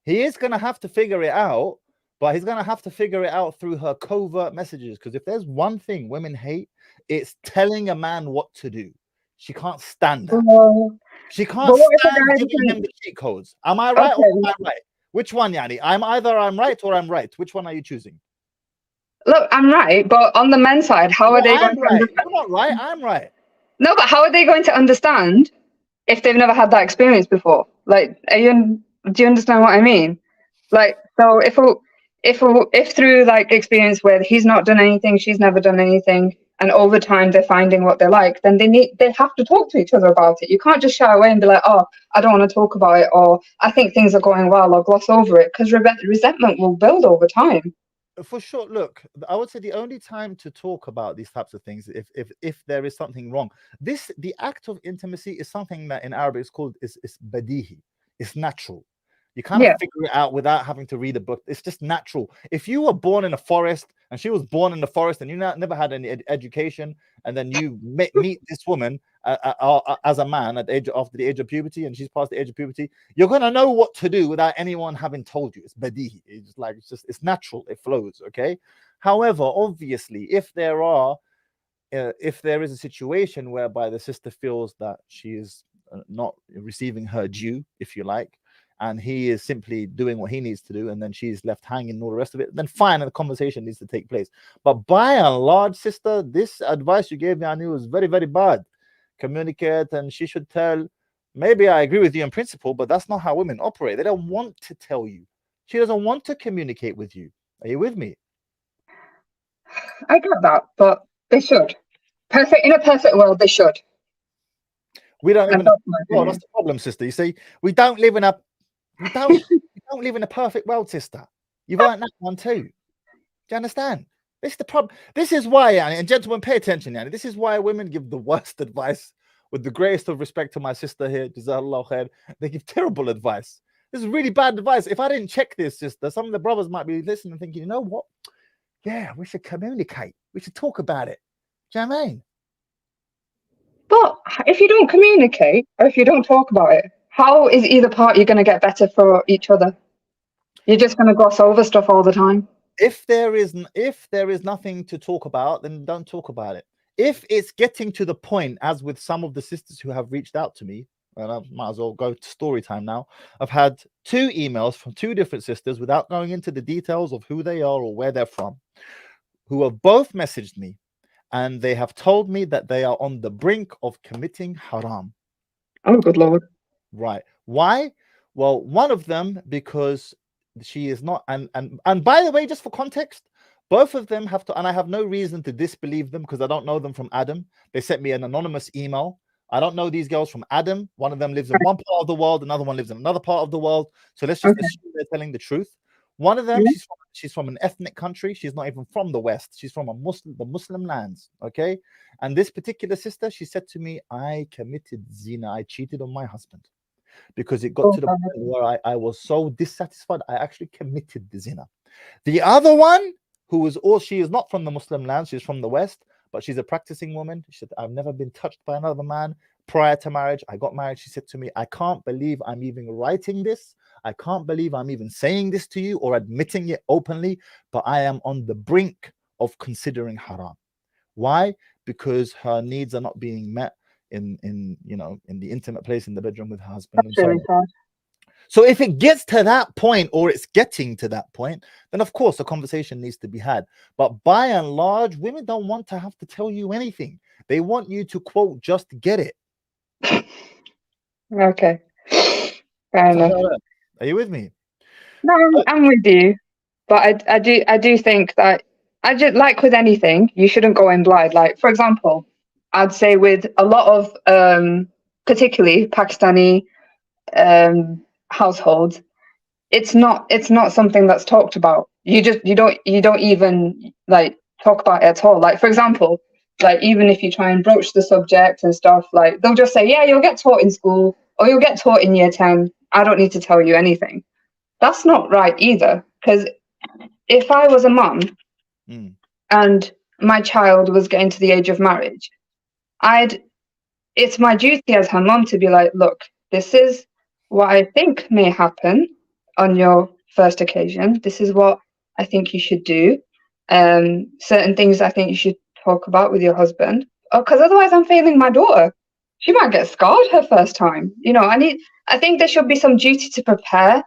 he is gonna have to figure it out, but he's gonna have to figure it out through her covert messages. Because if there's one thing women hate, it's telling a man what to do. She can't stand that. Well, She can't but what if a stand guy giving him doesn't? the cheat codes. Am I right or Okay, am I right? Which one, Yani? I'm right or I'm right. Which one are you choosing? look, I'm right, but on the men's side, how are No, they going I'm to right. understand? You're not right. I'm right. No, but how are they going to understand if they've never had that experience before? Like, do you understand what I mean? Like, so if through like experience where he's not done anything, she's never done anything, and over time they're finding what they like, then they have to talk to each other about it. You can't just shy away and be like, oh, I don't want to talk about it, or I think things are going well, or gloss over it, because resentment will build over time. For sure. Look, I would say the only time to talk about these types of things, if there is something wrong, the act of intimacy is something that in Arabic is called is badihi. It's natural. You kind of Yeah. figure it out without having to read a book. It's just natural. If you were born in a forest and she was born in the forest and you never had any education, and then you meet this woman as a man at the age after the age of puberty, and she's past the age of puberty, you're gonna know what to do without anyone having told you. It's badihi. It's natural. It flows. Okay. However, obviously, if there is a situation whereby the sister feels that she is not receiving her due, if you like, and he is simply doing what he needs to do, and then she's left hanging and all the rest of it, then fine, and the conversation needs to take place. But by and large, sister, this advice you gave me, I knew was very, very bad. Communicate, and she should tell. Maybe I agree with you in principle, but that's not how women operate. They don't want to tell you. She doesn't want to communicate with you. Are you with me? I get that, but they should. Perfect in a perfect world, they should. We don't live And in a that's my well, that's opinion. the problem, sister. You see, we don't live in a perfect world, sister. You've earned that one too. Do you understand? This is the problem. This is why, Yanni, and gentlemen, pay attention, Yanni. This is why women give the worst advice. With the greatest of respect to my sister here, Jazakallah khair, they give terrible advice. This is really bad advice. If I didn't check this, sister, some of the brothers might be listening and thinking, you know what? Yeah, we should communicate. We should talk about it. Do you know what I mean? But if you don't communicate or if you don't talk about it, how is either party going to get better for each other? You're just going to gloss over stuff all the time. If there is nothing to talk about, then don't talk about it. If it's getting to the point, as with some of the sisters who have reached out to me, and I might as well go to story time now. I've had 2 emails from 2 different sisters without going into the details of who they are or where they're from, who have both messaged me, and they have told me that they are on the brink of committing haram. Oh, good Lord. Right. Why? Well, one of them because she is not, and by the way, just for context, both of them have to, and I have no reason to disbelieve them because I don't know them from Adam. They sent me an anonymous email. I don't know these girls from Adam. One of them lives in one part of the world, another one lives in another part of the world. So let's just Okay. assume they're telling the truth. One of them, Yeah. she's from an ethnic country. She's not even from the West. She's from the Muslim lands. Okay. And this particular sister, she said to me, I committed zina. I cheated on my husband because it got Oh, to the God. point where I was so dissatisfied, I actually committed the zina. The other one, she is not from the Muslim land, she's from the West, but she's a practicing woman. She said, I've never been touched by another man prior to marriage. I got married. She said to me, I can't believe I'm even writing this. I can't believe I'm even saying this to you or admitting it openly, but I am on the brink of considering haram. Why? Because her needs are not being met in in the intimate place in the bedroom with her husband and That's so really on. sad. So if it gets to that point, or it's getting to that point, then of course a conversation needs to be had. But by and large, women don't want to have to tell you anything. They want you to, quote, just get it. Okay. Fair enough. Are you with me? No, I'm with you. But I do think that I just like with anything, you shouldn't go in blind. Like, for example, I'd say with a lot of particularly Pakistani households, it's not something that's talked about. You don't even like talk about it at all. Like, for example, like even if you try and broach the subject and stuff, like they'll just say, yeah, you'll get taught in school or you'll get taught in year 10. I don't need to tell you anything. That's not right either. Because if I was a mum Mm. and my child was getting to the age of marriage, I'd it's my duty as her mum to be like, look, this is what I think may happen on your first occasion. This is what I think you should do. Certain things I think you should talk about with your husband. Because otherwise I'm failing my daughter. She might get scarred her first time. I think there should be some duty to prepare.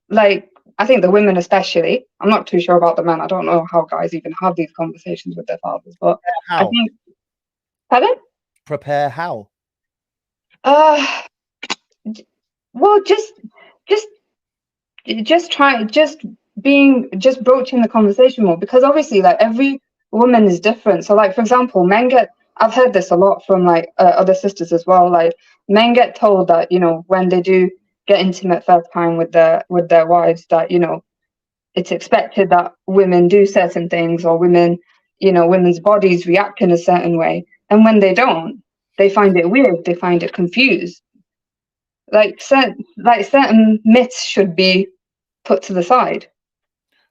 Like, I think the women especially. I'm not too sure about the men. I don't know how guys even have these conversations with their fathers, but I How? think, pardon? Prepare how? Uh, well, just just broaching the conversation more, because obviously, like, every woman is different. So, like, for example, I've heard this a lot from like other sisters as well. Like, men get told that when they do get intimate first time with their wives, that it's expected that women do certain things, or women's bodies react in a certain way, and when they don't, they find it weird, they find it confused. Certain myths should be put to the side.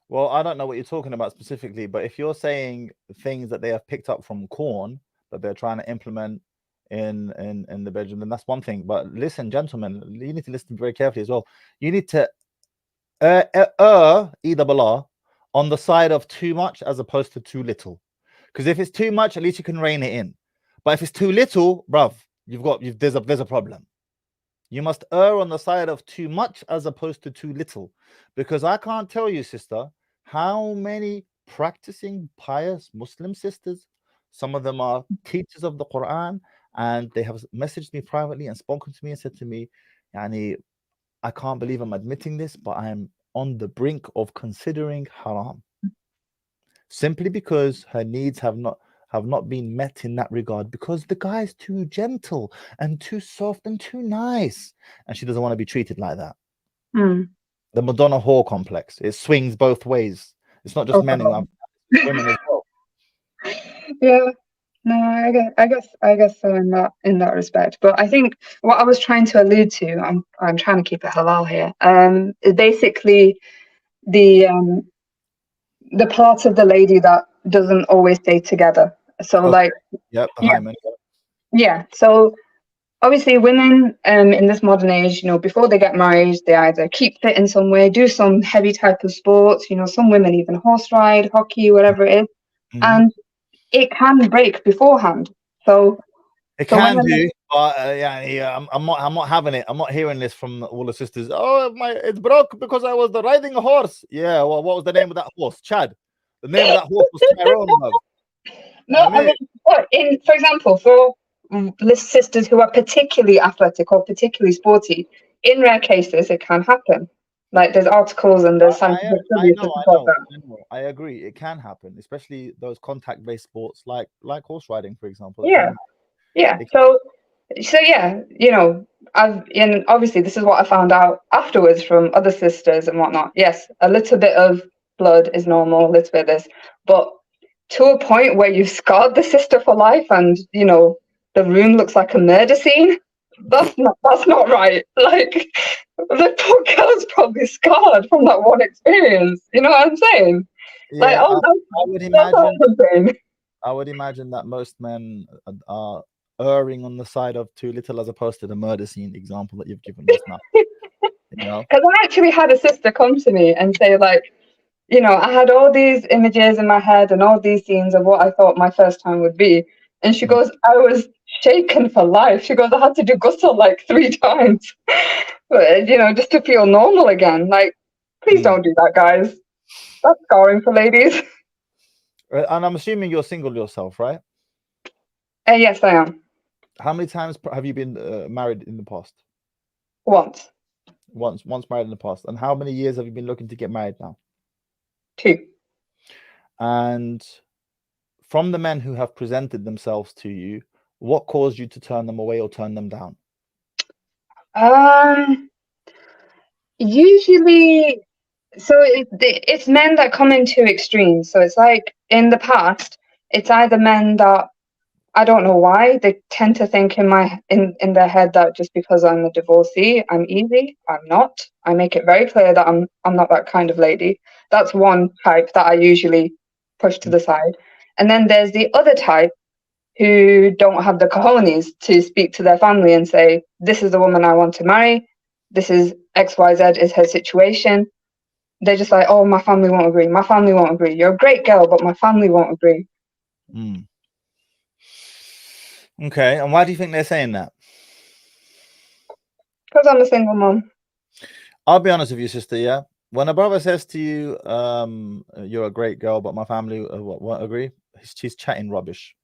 Well, I don't know what you're talking about specifically, but if you're saying things that they have picked up from corn that they're trying to implement in the bedroom, then that's one thing. But listen, gentlemen, you need to listen very carefully as well. You need to either below on the side of too much as opposed to too little. Because if it's too much, at least you can rein it in. But if it's too little, bruv, there's a problem. You must err on the side of too much as opposed to too little. Because I can't tell you, sister, how many practicing pious Muslim sisters, some of them are teachers of the Quran, and they have messaged me privately and spoken to me and said to me, Yani, I can't believe I'm admitting this, but I'm on the brink of considering haram. Simply because her needs have not been met in that regard, because the guy is too gentle and too soft and too nice, and she doesn't want to be treated like that. The Madonna whore complex, it swings both ways. It's not just men who have women as well. Yeah, no, I guess so in that respect. But I think what I was trying to allude to, I'm trying to keep it halal here. Is basically the part of the lady that doesn't always stay together. So, Okay. like, Yep, the yeah, hymen. yeah. So obviously, women in this modern age, before they get married, they either keep fit in some way, do some heavy type of sports. Some women even horse ride, hockey, whatever it is, and it can break beforehand. So It so can women, do, but yeah, I'm not having it. I'm not hearing this from all the sisters. Oh, it broke because I was riding a horse. Yeah, well, what was the name of that horse? Chad. The name of that horse was Tyrone, bruv. no, I mean, for example, for sisters who are particularly athletic or particularly sporty, in rare cases, it can happen. Like, there's articles and there's scientific studies to support that. I agree. It can happen, especially those contact-based sports like horse riding, for example. Yeah. It So yeah, and obviously this is what I found out afterwards from other sisters and whatnot. Yes, a little bit of blood is normal, a little bit of this, but to a point where you've scarred the sister for life, and the room looks like a murder scene. That's not right. Like, the poor girl's probably scarred from that one experience. You know what I'm saying? Like, yeah, I would that's imagine. something. I would imagine that most men are erring on the side of too little, as opposed to the murder scene example that you've given just now. You know. Because I actually had a sister come to me and say, like, I had all these images in my head and all these scenes of what I thought my first time would be. And she Mm. goes, I was shaken for life. She goes, I had to do ghusl like 3 times, but, just to feel normal again. Like, please don't do that, guys. That's scarring for ladies. And I'm assuming you're single yourself, right? Yes, I am. How many times have you been married in the past? Once. Once married in the past. And how many years have you been looking to get married now? 2. And from the men who have presented themselves to you, what caused you to turn them away or turn them down? Usually, so it's men that come in 2 extremes. So it's like in the past, it's either men that I don't know why they tend to think in their head that just because I'm a divorcee, I'm easy. I'm not. I make it very clear that I'm not that kind of lady. That's one type that I usually push to the side. And then there's the other type who don't have the cojones to speak to their family and say, this is the woman I want to marry. This is XYZ is her situation. They're just like, oh, my family won't agree. My family won't agree. You're a great girl, but my family won't agree. Mm. Okay, and why do you think they're saying that? Because I'm a single mom. I'll be honest with you, sister. Yeah, when a brother says to you, "You're a great girl, but my family won't agree," he's chatting rubbish.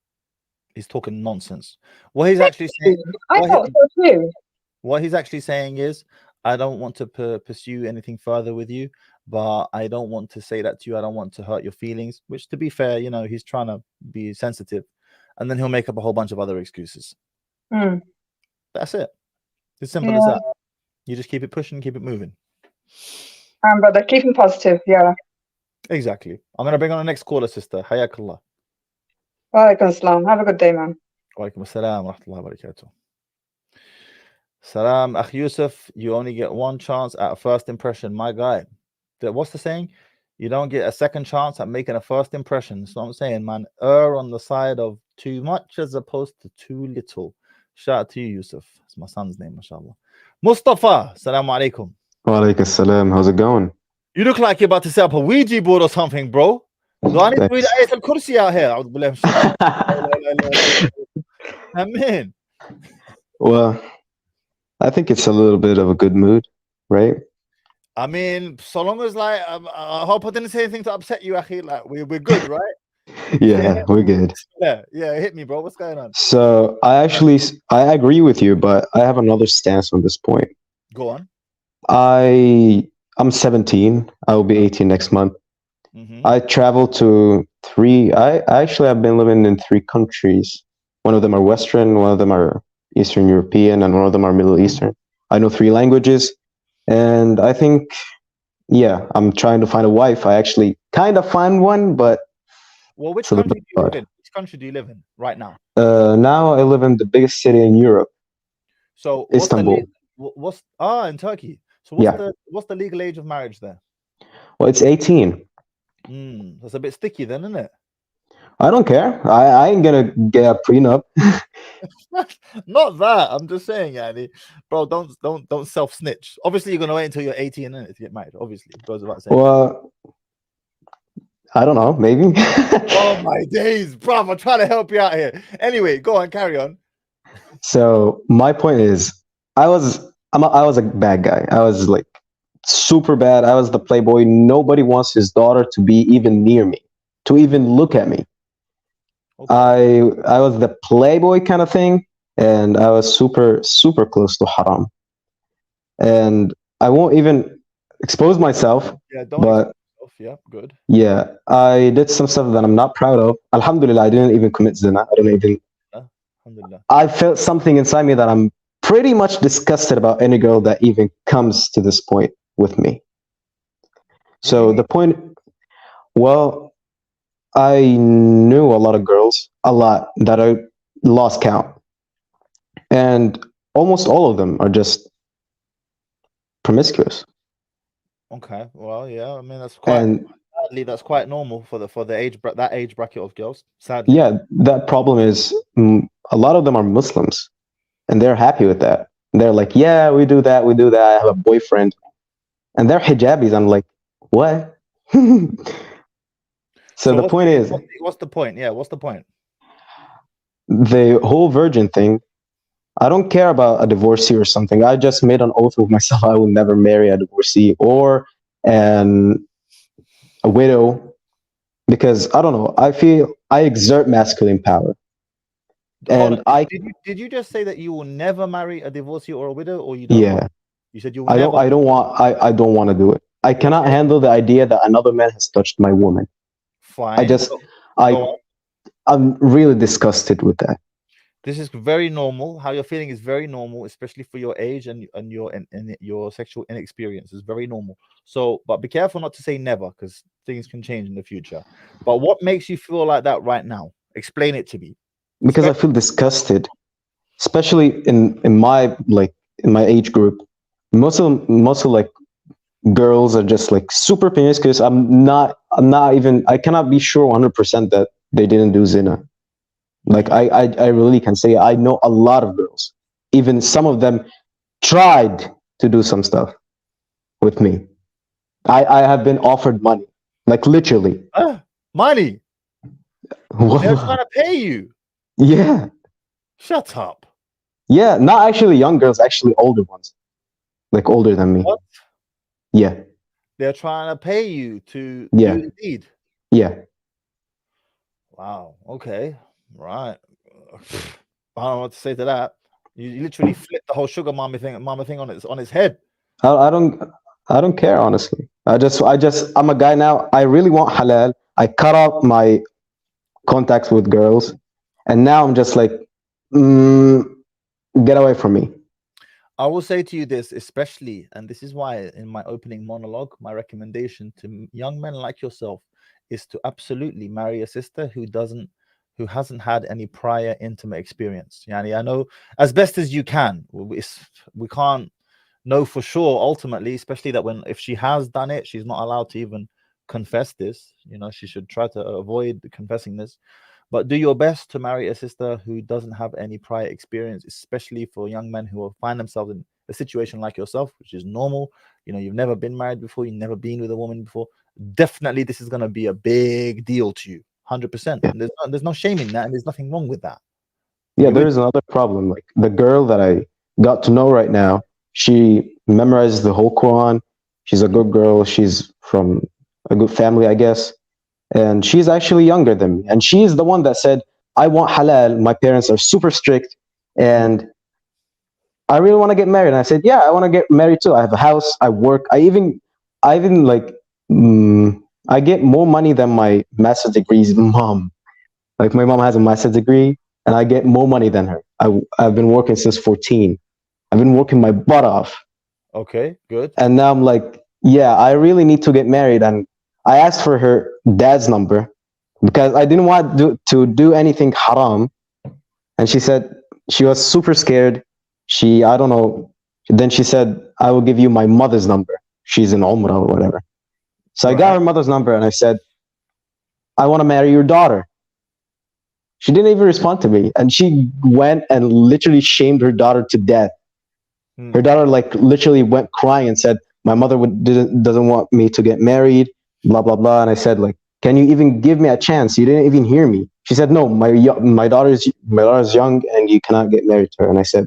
He's talking nonsense. What he's actually saying, I thought so too. What he's actually saying is, I don't want to pursue anything further with you, but I don't want to say that to you. I don't want to hurt your feelings. Which, to be fair, he's trying to be sensitive, and then he'll make up a whole bunch of other excuses. That's it. It's simple as that. You just keep it pushing, keep it moving. Brother, keep him positive. Yeah. Exactly. I'm gonna bring on the next caller, sister. Hayakallah. Walaikum assalam. Have a good day, man. Walaikum assalam wa rahmatullahi wa barakatuh. Salam, Akh Yusuf. You only get one chance at a first impression, my guy. What's the saying? You don't get a second chance at making a first impression. That's what I'm saying, man. Err on the side of too much as opposed to too little. Shout out to you, Yusuf. It's my son's name, mashallah. Mustafa, salam alaikum. Wa alaikum salam. How's it going? You look like you're about to set up a Ouija board or something, bro. Do I need to read Ayat al-Kursi out here? I mean. Well, I think it's a little bit of a good mood, right? I mean, so long as I hope I didn't say anything to upset you, Akhi. Like we're good, right? Yeah, we're good. Yeah, hit me, bro. What's going on? So I agree with you, but I have another stance on this point. Go on. I'm 17. I will be 18 next month. I traveled to I actually have been living in 3 countries. One of them are Western, one of them are Eastern European, and one of them are Middle Eastern. I know 3 languages, and I think, I'm trying to find a wife. I actually kind of find one, but which country do you live in? Which country do you live in right now? Now I live in the biggest city in Europe. So Istanbul. In Turkey. So what's the legal age of marriage there? Well, it's 18. That's a bit sticky then, isn't it? I don't care. I ain't gonna get a prenup. Not that. I'm just saying, Yanni. Bro, don't self snitch. Obviously, you're gonna wait until you're 18 to get married. Obviously, goes without saying. Well, I don't know. Maybe. Oh my days, bro! I'm trying to help you out here. Anyway, go on, carry on. So my point is, I was a bad guy. I was like super bad. I was the playboy. Nobody wants his daughter to be even near me, to even look at me. Okay. I was the playboy kind of thing, and I was super, super close to haram. And I won't even expose myself. Yeah, don't but expose yourself. Yeah, good. Yeah, I did some stuff that I'm not proud of. Alhamdulillah, I didn't even commit zina. Alhamdulillah. I felt something inside me that I'm pretty much disgusted about any girl that even comes to this point with me. So the point, well, I knew a lot of girls, that I lost count. And almost all of them are just promiscuous. Okay, well, yeah, I mean sadly that's quite normal for the age bracket of girls. Sadly. Yeah, that problem is a lot of them are Muslims, and they're happy with that. They're like, yeah, we do that, we do that. I have a boyfriend, and they're hijabis. I'm like, what? So So the point is, what's the point? Yeah, what's the point? the whole virgin thing. I don't care about a divorcee or something. I just made an oath with myself. I will never marry a divorcee or an a widow because I don't know. I feel I exert masculine power, Hold on. and I Did you just say that you will never marry a divorcee or a widow, or you don't want? yeah. You said you'll never. I don't want to do it. I cannot Okay, handle the idea that another man has touched my woman. I fine. just Go I on. I'm really disgusted with that. This is very normal. How you're feeling is very normal, especially for your age and your sexual inexperience. Is very normal. So, but be careful not to say never, because things can change in the future. But what makes you feel like that right now? Explain it to me. Because I feel disgusted, especially in my like in my age group. Most of like girls are just like super promiscuous. I'm not even I cannot be sure 100% that they didn't do zina. Like I really can say I know a lot of girls. Even some of them tried to do some stuff with me. I have been offered money. Like literally. Money. They're trying to pay you. Yeah. Shut up. Yeah, not actually young girls, actually older ones. Like older than me. What? Yeah. They're trying to pay you to Yeah. do the deed. Yeah. Wow. Okay. Right. I don't know what to say to that. You literally flipped the whole sugar mama thing on its head. I, I don't I don't care honestly. I'm a guy now. I really want halal. I cut off my contacts with girls, and now I'm just like, mm, get away from me. I will say to you this, especially, and this is why in my opening monologue, my recommendation to young men like yourself is to absolutely marry a sister who hasn't had any prior intimate experience. Yani, I know as best as you can. We can't know for sure ultimately, especially that when if she has done it, she's not allowed to even confess this. She should try to avoid confessing this. But do your best to marry a sister who doesn't have any prior experience, especially for young men who will find themselves in a situation like yourself, which is normal. You've never been married before, you've never been with a woman before. Definitely, this is going to be a big deal to you, 100%. Yeah. And there's no shame in that, and there's nothing wrong with that. Yeah, You there with is another problem. Like the girl that I got to know right now, she memorizes the whole Quran. She's a good girl. She's from a good family, I guess. And she's actually younger than me. And she's the one that said, I want halal. My parents are super strict. And I really want to get married. And I said, yeah, I want to get married too. I have a house. I work. I even like, I get more money than my master's degree's mom. Like my mom has a master's degree and I get more money than her. I've been working since 14. I've been working my butt off. Okay, good. And now I'm like, yeah, I really need to get married. And I asked for her dad's number because I didn't want to do anything haram. And she said she was super scared. I don't know. Then she said, I will give you my mother's number. She's in Umrah or whatever. So I got her mother's number and I said, I want to marry your daughter. She didn't even respond to me. And she went and literally shamed her daughter to death. Her daughter like literally went crying and said, my mother doesn't want me to get married, blah, blah, blah. And I said, like, can you even give me a chance? You didn't even hear me. She said, no, my daughter's young and you cannot get married to her. And I said,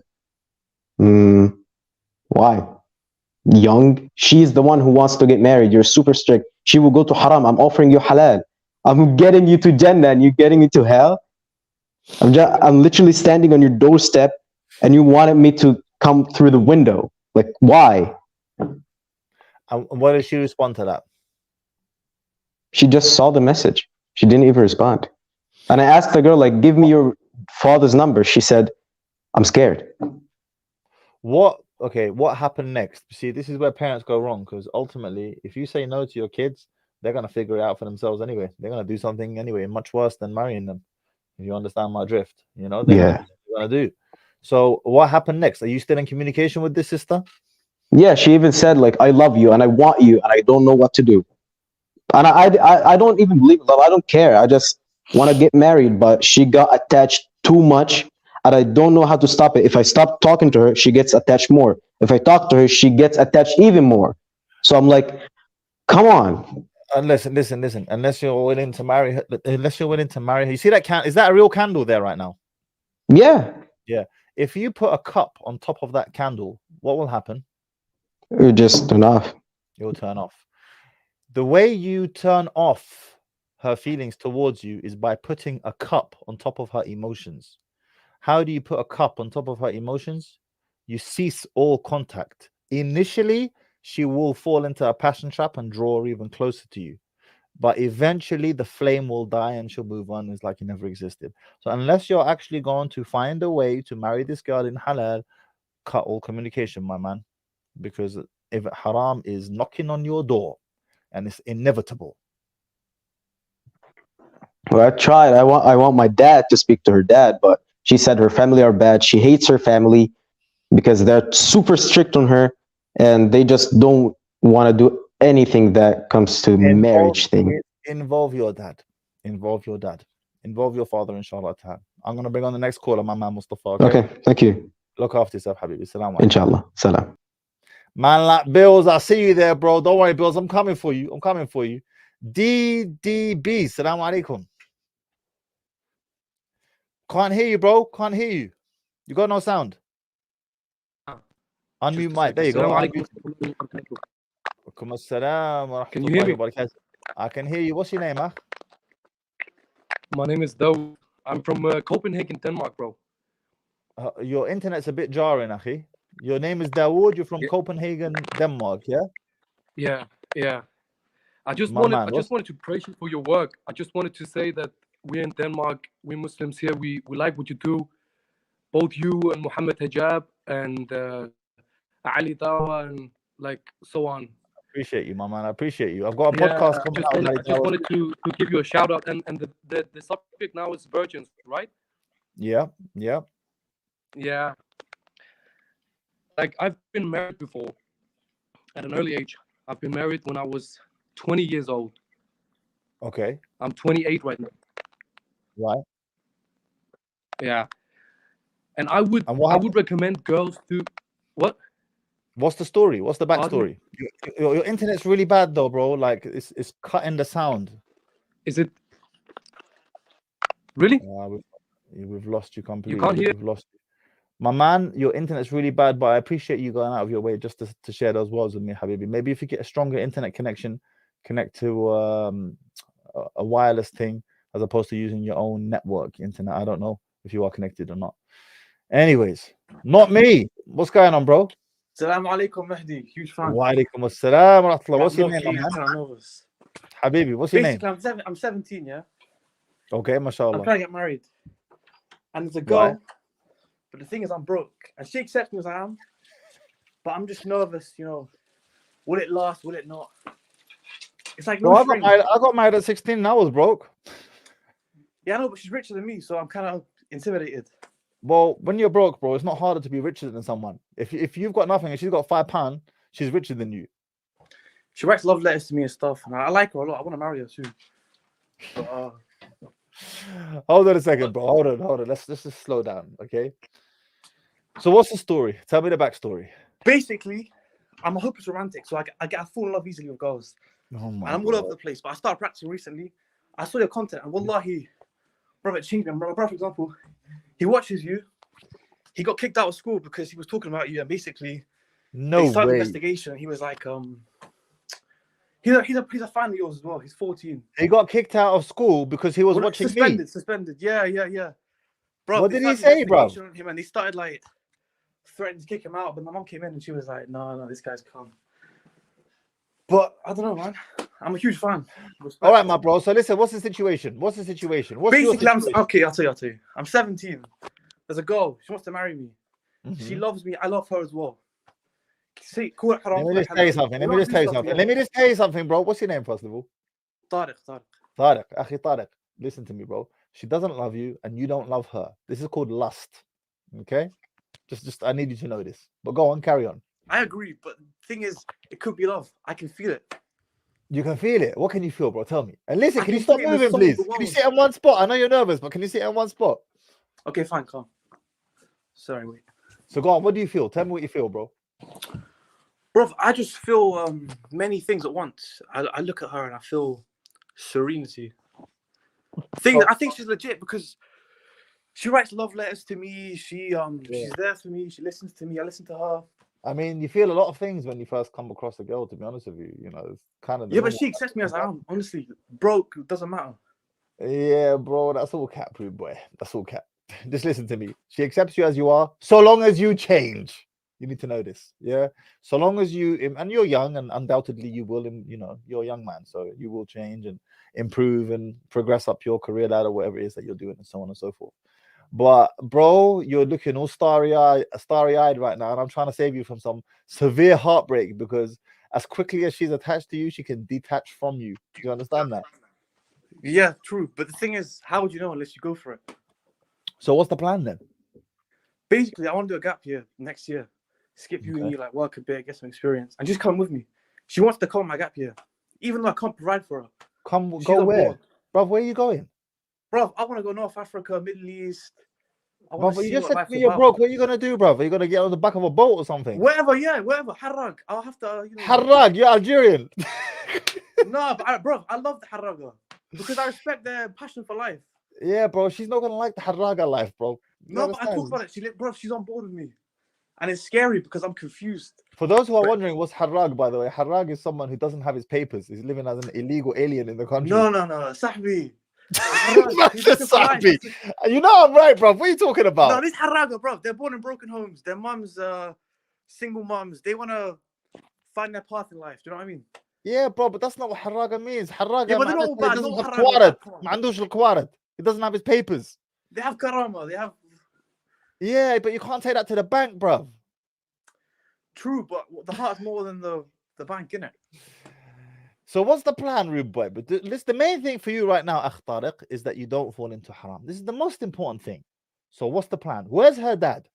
why? Young? She's the one who wants to get married. You're super strict. She will go to haram. I'm offering you halal. I'm getting you to Jannah and you're getting me to hell. I'm literally standing on your doorstep and you wanted me to come through the window. Like, why? And what did she respond to that? She just saw the message. She didn't even respond. And I asked the girl, like, give me your father's number. She said, I'm scared. What happened next? See, this is where parents go wrong, because ultimately, if you say no to your kids, they're going to figure it out for themselves anyway. They're going to do something anyway, much worse than marrying them. If you understand my drift, they're going to do. So what happened next? Are you still in communication with this sister? Yeah, she even said, like, I love you and I want you and I don't know what to do. And I don't even believe love. I don't care. I just want to get married. But she got attached too much. and I don't know how to stop it. If I stop talking to her, she gets attached more. If I talk to her, she gets attached even more. So I'm like, come on. Listen. Unless you're willing to marry her, you see that is that a real candle there right now? Yeah, Yeah. If you put a cup on top of that candle, what will happen? you just turn off. You'll turn off. The way you turn off her feelings towards you is by putting a cup on top of her emotions. How do you put a cup on top of her emotions? You cease all contact. Initially, she will fall into a passion trap and draw even closer to you. But eventually, the flame will die and she'll move on. It's like you never existed. So, unless you're actually going to find a way to marry this girl in halal, cut all communication, my man. Because if haram is knocking on your door and it's inevitable. Well, I tried. I want my dad to speak to her dad, but she said her family are bad. She hates her family because they're super strict on her, and they just don't want to do anything that comes to marriage thing. Involve your dad. Involve your dad. Involve your father, inshallah. I'm going to bring on the next caller, my man Mustafa. Okay, thank you. Look after yourself, Habibi. Salam alaikum. Inshallah. Salam. Man, like Bills, I see you there, bro. Don't worry, Bills. I'm coming for you. DDB. Salam alaikum. Can't hear you, bro. Can't hear you. You got no sound. Unmute mic. There you go. Can you hear me? I can hear you. What's your name, huh? My name is Dawah. I'm from Copenhagen, Denmark, bro. Your internet's a bit jarring, Akhi. Your name is Dawood. You're from Copenhagen, Denmark, yeah? Yeah. I just wanted to praise you for your work. I just wanted to say that we're in Denmark, we Muslims here, we like what you do. Both you and Muhammad Hijab and Ali Dawah and like so on. Appreciate you, my man. I appreciate you. I've got a podcast coming out. I just wanted to give you a shout out. And the subject now is virgins, right? Yeah. Like, I've been married before at an early age. I've been married when I was 20 years old. Okay. I'm 28 right now. Right. Yeah. And I would recommend girls to what? What's the story? What's the backstory? Your internet's really bad though, bro. Like it's cutting the sound. Is it really? We've lost you completely. You can't hear? We've lost you. My man, your internet's really bad, but I appreciate you going out of your way just to share those words with me, Habibi. Maybe if you get a stronger internet connection, connect to a wireless thing as opposed to using your own network internet. I don't know if you are connected or not. Anyways, not me. What's going on, bro? Salam alaikum, Mahdi. Huge fan. Wa alaikum assalam wa rahmatullah. What's your name, man? Habibi, what's your name? Basically, I'm 17, yeah? Okay, mashallah. I'm trying to get married. And there's a girl, Right. but the thing is, I'm broke. And she accepts me as I am. But I'm just nervous, you know. Will it last? Will it not? It's like no string. I got married at 16 and I was broke. Yeah, I know, but she's richer than me, so I'm kind of intimidated. Well, when you're broke, bro, it's not harder to be richer than someone. If you've got nothing and she's got £5, she's richer than you. She writes love letters to me and stuff, and I like her a lot. I want to marry her soon. But, Hold on a second, bro. Hold on. Let's just slow down, okay? So what's the story? Tell me the backstory. basically, I'm a hopeless romantic, so I fall in love easily with girls. Oh my And I'm all over the place, but I started practicing recently. I saw your content, and wallahi, brother, it changed me. Brother, for example, he watches you. He got kicked out of school because he was talking about you, and basically, No they started way. investigation. He was like, he's a fan of yours as well. He's 14. He got kicked out of school because he was watching me. Suspended. Yeah. Bro, What they did he started say, bro? investigation on him, and they started like threatening to kick him out. But my mom came in and she was like, "No, this guy's calm." But I don't know, man. I'm a huge fan. Respect. All right, my bro. So listen, what's the situation? What's your Basically, situation? I'll tell you. I'm 17. There's a girl. She wants to marry me. Mhm. She loves me. I love her as well. See, call it haram. Let me just tell you something, bro. What's your name, first of all? Tariq. Tariq. Akhi Tariq. Listen to me, bro. She doesn't love you and you don't love her. This is called lust. Okay? Just I need you to know this. But go on, carry on. I agree, but the thing is, it could be love. I can feel it. You can feel it. What can you feel, bro? Tell me. And listen, I can you can stop feel it in the moving, soul of please? the Can you world. sit in one spot? I know you're nervous, but can you sit in one spot? Okay, fine, calm. Sorry, wait. So go on. What do you feel? Tell me what you feel, bro. Bro, I just feel many things at once. I look at her and I feel serenity. I think she's legit because she writes love letters to me. She's there for me. She listens to me. I listen to her. I mean, you feel a lot of things when you first come across a girl. To be honest with you, you know, it's kind of the Yeah, but normal- she accepts me as I am. Honestly, broke doesn't matter. Yeah, bro, that's all cap, rude boy. That's all cap. Just listen to me. She accepts you as you are, so long as you change. You need to know this, yeah. So long as you, and you're young, and undoubtedly you will. You know, you're a young man, so you will change and improve and progress up your career ladder, whatever it is that you're doing, and so on and so forth. But bro, you're looking all starry-eyed right now, and I'm trying to save you from some severe heartbreak because as quickly as she's attached to you, she can detach from you. Do you understand that? Yeah, true. But the thing is, how would you know unless you go for it? So what's the plan then? Basically, I want to do a gap year next year. Skip uni, like work a bit, get some experience, and just come with me. She wants to come my gap year, even though I can't provide for her. She's go where? Board. Bro, where are you going? Bro, I want to go North Africa, Middle East. Bro, you just said to me you're broke. What are you going to do, bro? Are you going to get on the back of a boat or something? Wherever. Harrag. I'll have to, Harrag, you're Algerian. No, but bro, I love the Harraga because I respect their passion for life. Yeah, bro, she's not going to like the Harraga life, bro. No, but I talk about it. Bro, she's on board with me. And it's scary because I'm confused. For those who are wondering, what's Harrag, by the way? Harrag is someone who doesn't have his papers. He's living as an illegal alien in the country. No. Sahbi. You know I'm right, bro. What are you talking about? No, this Harraga, bro. They're born in broken homes. Their mums, single mums. They want to find their path in life. Do you know what I mean? Yeah, bro, but that's not what Harraga means. Harraga doesn't have Quarat. He doesn't have his papers. They have karama. They have... Yeah, but you can't take that to the bank, bro. True, but the heart's more than the bank, innit? So what's the plan, Rude Boy? But the main thing for you right now, Akh Tariq, is that you don't fall into haram. This is the most important thing. So what's the plan? Where's her dad?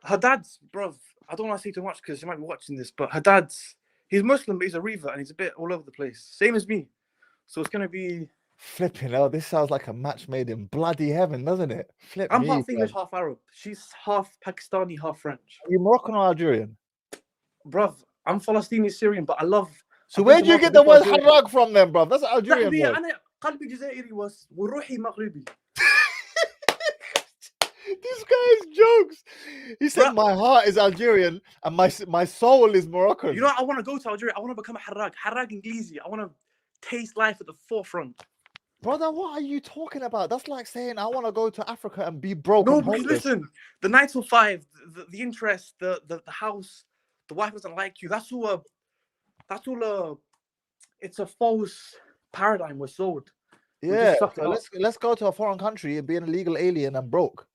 Her dad's, bro, I don't want to say too much because she might be watching this, but her dad's, he's Muslim, but he's a revert and he's a bit all over the place. Same as me. So it's going to be... Flipping hell, this sounds like a match made in bloody heaven, doesn't it? I'm half English, half Arab. She's half Pakistani, half French. Are you Moroccan or Algerian? Bruv, I'm Palestinian Syrian, but I love... So where do you get the word Harrag from then, bruv? That's Algerian word. قلبي جزائري وروحي مغربي. This guy's jokes. He said, my heart is Algerian and my soul is Moroccan. You know, I want to go to Algeria. I want to become a Harrag. Harrag Inglesi. I want to taste life at the forefront. Brother, what are you talking about? That's like saying I want to go to Africa and be broke. No, because listen, the 9 to 5, the interest, the house, the wife doesn't like you. That's all it's a false paradigm we're sold. Yeah, so let's go to a foreign country and be an illegal alien and broke.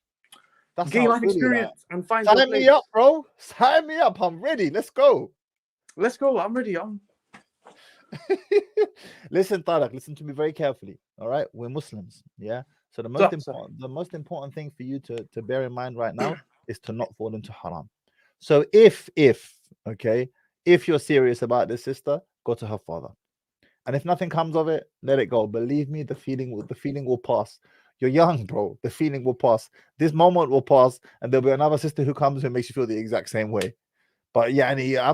That's gain life experience and find. Sign me up, bro. Sign me up. I'm ready. Let's go. Let's go. I'm ready. Listen, Tariq, listen to me very carefully. All right, we're Muslims, yeah. So the most important thing for you to bear in mind right now is to not fall into haram. So if you're serious about this, sister, go to her father, and if nothing comes of it, let it go. Believe me, the feeling will pass. You're young, bro. The feeling will pass. This moment will pass, and there'll be another sister who comes and makes you feel the exact same way. But yeah,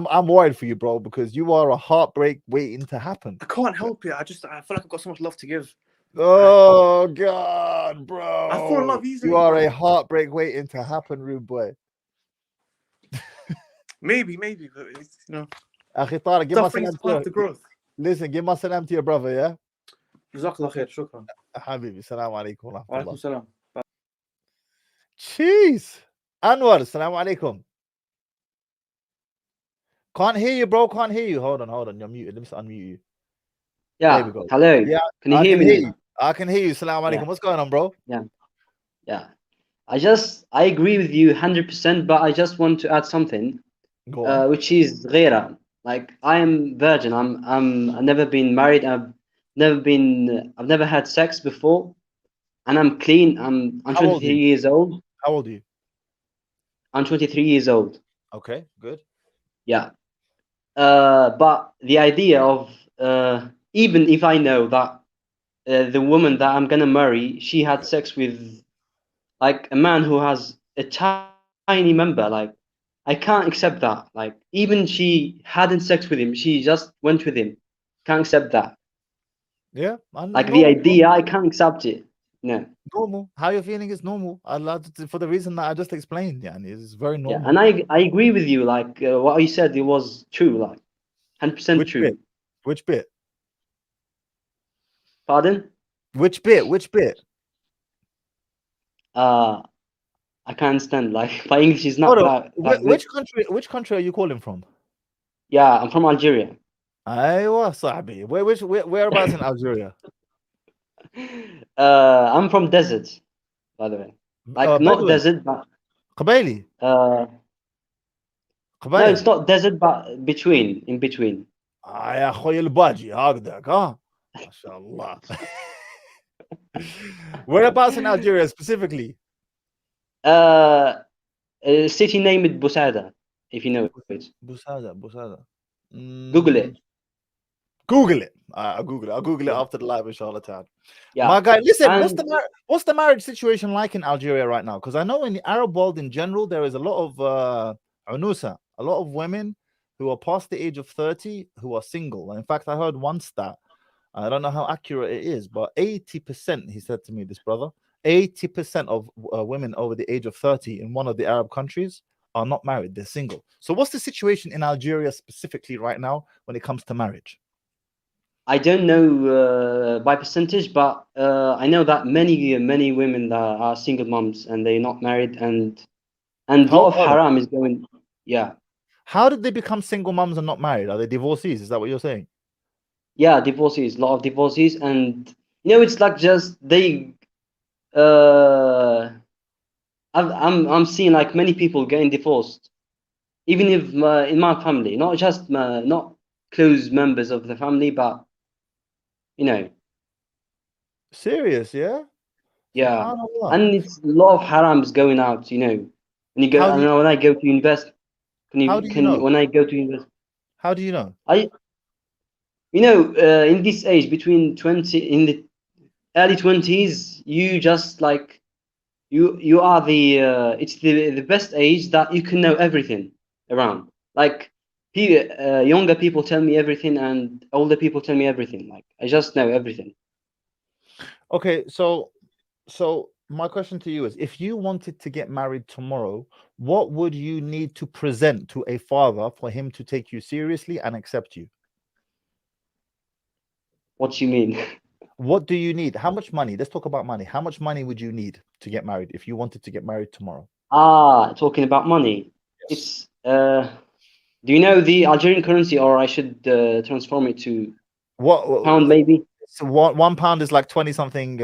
I'm worried for you, bro, because you are a heartbreak waiting to happen. I can't help it. I feel like I've got so much love to give. Oh God, bro! I fall in love easily. You are a heartbreak waiting to happen, rude boy. maybe, but it's, you know. Akhi Tariq, give my salam to growth. Listen, give my salam to your brother, yeah. Jazakallah khair, shukran. Habibi, salam alaikum. Wa alaikum salam. Jeez, Anwar, salam alaikum. Can't hear you, bro. Can't hear you. Hold on. You're muted. Let me unmute you. Yeah. There we go. Hello. Yeah. Can you hear me? I can hear you. Salam alaikum. Yeah. What's going on, bro? Yeah. I agree with you 100%, but I just want to add something, which is غيرة. Like I am virgin. I've never been married. I've never had sex before, and I'm clean. I'm 23 years old. How old are you? I'm 23 years old. Okay, good. Yeah. But the idea of even if I know that the woman that I'm gonna marry, she had sex with like a man who has a child tiny member. Like, I can't accept that. Like, even she hadn't sex with him, she just went with him. Can't accept that. Yeah, Like the idea, I can't accept it. No. Normal. How you're feeling is normal. For the reason that I just explained. Yeah, it's very Yeah, normal. and I agree with you. Like what you said, it was true. Like 100% Which true. bit? Which bit? Pardon? Which bit? Which bit? I can't understand. Like my English is not that good. Which country are you calling from? Yeah, I'm from Algeria. Aywa, صاحبي. Whereabouts in Algeria? I'm from desert, by the way. Like not Bedouin. desert, but قبايلي. no, it's not desert, but in between. يا اخوي الباجي هكذاك ها ما شاء الله. Whereabouts in Algeria specifically? A city named Busada, if you know it. Busada. Google it. Google it. I'll Google it after the live, inshallah ta'ala. Yeah. My guy, listen, And what's the marriage situation like in Algeria right now? Because I know in the Arab world in general, there is a lot of unusa, a lot of women who are past the age of 30 who are single. And in fact, I heard one stat. I don't know how accurate it is, but 80%, he said to me, this brother, 80% of women over the age of 30 in one of the Arab countries are not married. They're single. So what's the situation in Algeria specifically right now when it comes to marriage? I don't know by percentage, but I know that many women that are single moms and they're not married, and a lot of haram is going. Yeah. How did they become single moms and not married? Are they divorcees? Is that what you're saying? Yeah, divorcees, a lot of divorcees, and it's like just they. I'm seeing like many people getting divorced, even if in my family, not just not close members of the family, but Serious, yeah. Yeah, and it's a lot of harams going out. When you go, when I go to invest, when I go to invest, how do you know? In this age between 20 in the early 20s, you just like you are the it's the best age that you can know everything around. Like younger people tell me everything, and older people tell me everything. Like I just know everything. Okay, so my question to you is, if you wanted to get married tomorrow, what would you need to present to a father for him to take you seriously and accept you? What do you mean? What do you need? How much money? Let's talk about money. How much money would you need to get married if you wanted to get married tomorrow? Talking about money. Yes. It's do you know the Algerian currency, or I should transform it to pound maybe? So one pound is like 20 something.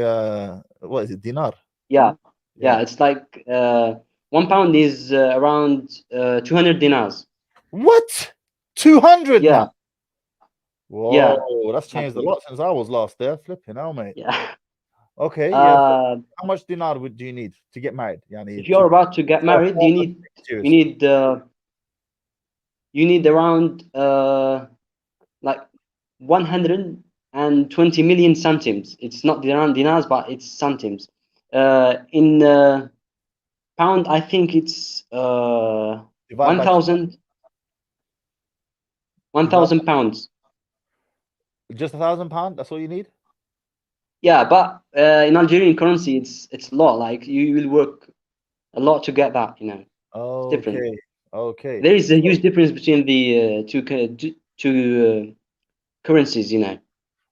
What is it? Dinar? Yeah. It's like 1 pound is around 200 dinars. What? 200 Yeah. now? Whoa, that's changed a lot since I was last there. Flipping hell, mate. Yeah. Okay. How much dinar do you need to get married? If you're about to get married, you need around like 120 million centimes. It's not dinars, but it's centimes. In pound, I think it's 1,000 pounds. Just £1,000? That's all you need? Yeah, but in Algerian currency, it's a lot. Like you will work a lot to get that. Okay. Okay. There is a huge difference between the two currencies.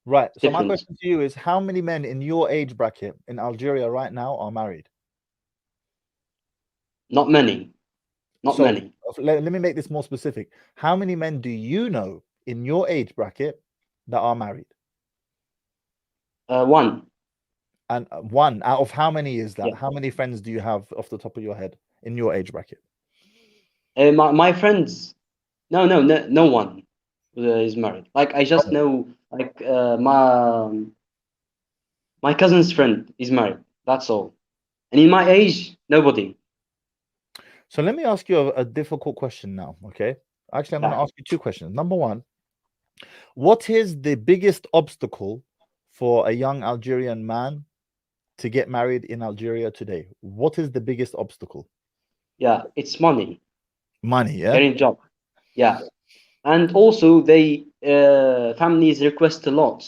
Right. So my question to you is, how many men in your age bracket in Algeria right now are married? Not many. Not many. Let me make this more specific. How many men do you know in your age bracket that are married? One. And one out of how many is that? Yeah. How many friends do you have off the top of your head in your age bracket? My friends, no one is married. Like I just know, like my cousin's friend is married. That's all. And in my age, nobody. So let me ask you a difficult question now. Okay, actually, I'm going to ask you two questions. Number one, what is the biggest obstacle for a young Algerian man to get married in Algeria today? What is the biggest obstacle? yeah, it's money. Money, yeah. Getting a job. Yeah. And also they families request a lot.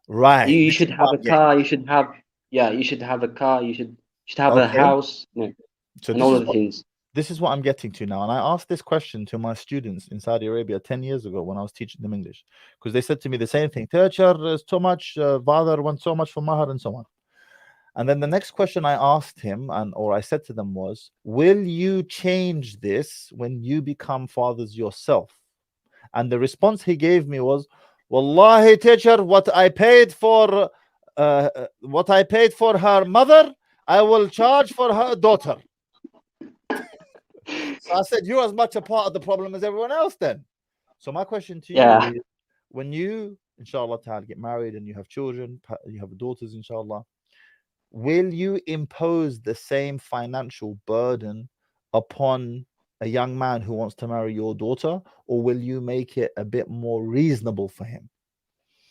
Right. You This should is have what a I'm getting. car, you should have you should have a car, you should have a Okay. house, So and all of the things. this is what I'm getting to now. And I asked this question to my students in Saudi Arabia 10 years ago when I was teaching them English, because they said to me the same thing. Teacher, is too much, father wants so much for mahar and so on. And then the next question I asked him, or I said to them was, will you change this when you become fathers yourself? And the response he gave me was, Wallahi, teacher, what I paid for her mother, I will charge for her daughter. So I said, you're as much a part of the problem as everyone else then. So my question to you is, when you, inshallah ta'ala, get married and you have children, you have daughters, inshallah, will you impose the same financial burden upon a young man who wants to marry your daughter, or will you make it a bit more reasonable for him?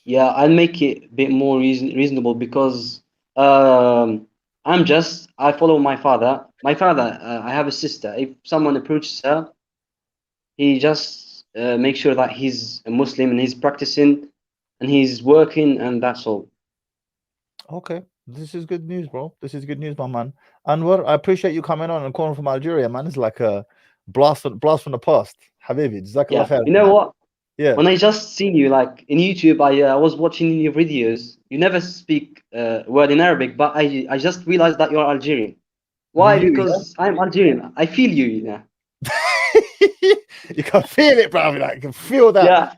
Yeah, I'll make it a bit more reasonable because I follow my father. My father, I have a sister. If someone approaches her, he just makes sure that he's a Muslim and he's practicing and he's working, and that's all. Okay, this is good news, bro. This is good news, my man. Anwar, I appreciate you coming on and calling from Algeria, man. It's like a blast from the past. Habibi, jazakallah khair. You know what? Yeah. When I just seen you like in YouTube, I was watching your videos. You never speak a word in Arabic, but I just realized that you're Algerian. Why? Because I'm Algerian. I feel you, yeah. You can feel it, bro. Like, you can feel that. Yeah,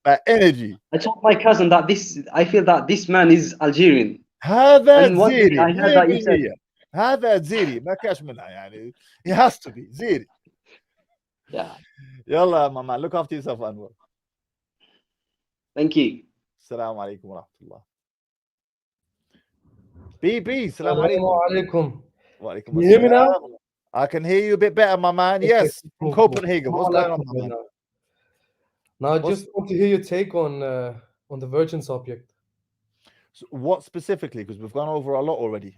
that energy. I told my cousin that I feel that this man is Algerian. هذا And one day زيري I heard that you said, 100%. هذا زيري ما كاش منها يعني. He has to be زيري. Yeah. يلا ماما, look after yourself, Anwar. Thank you. السلام عليكم ورحمة الله. BB, السلام عليكم. وعليكم Can you hear me now? I can hear you a bit better, my man. Yes, from Copenhagen. What's going on, my man? Now, I just want to hear your take on the virgin subject. So what specifically? Because we've gone over a lot already.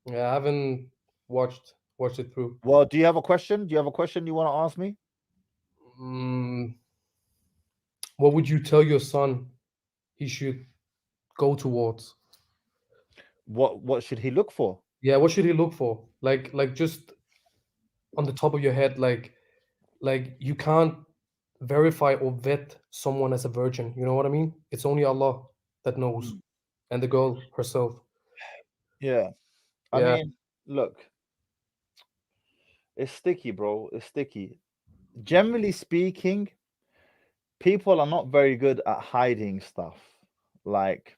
Yeah, I haven't watched it through. Well, do you have a question? Do you have a question you want to ask me? What would you tell your son he should go towards? What should he look for? Yeah, what should he look for? Like just on the top of your head, like you can't verify or vet someone as a virgin. You know what I mean? It's only Allah that knows, and the girl herself. Yeah. I mean, look, it's sticky, bro. It's sticky. Generally speaking, people are not very good at hiding stuff. Like,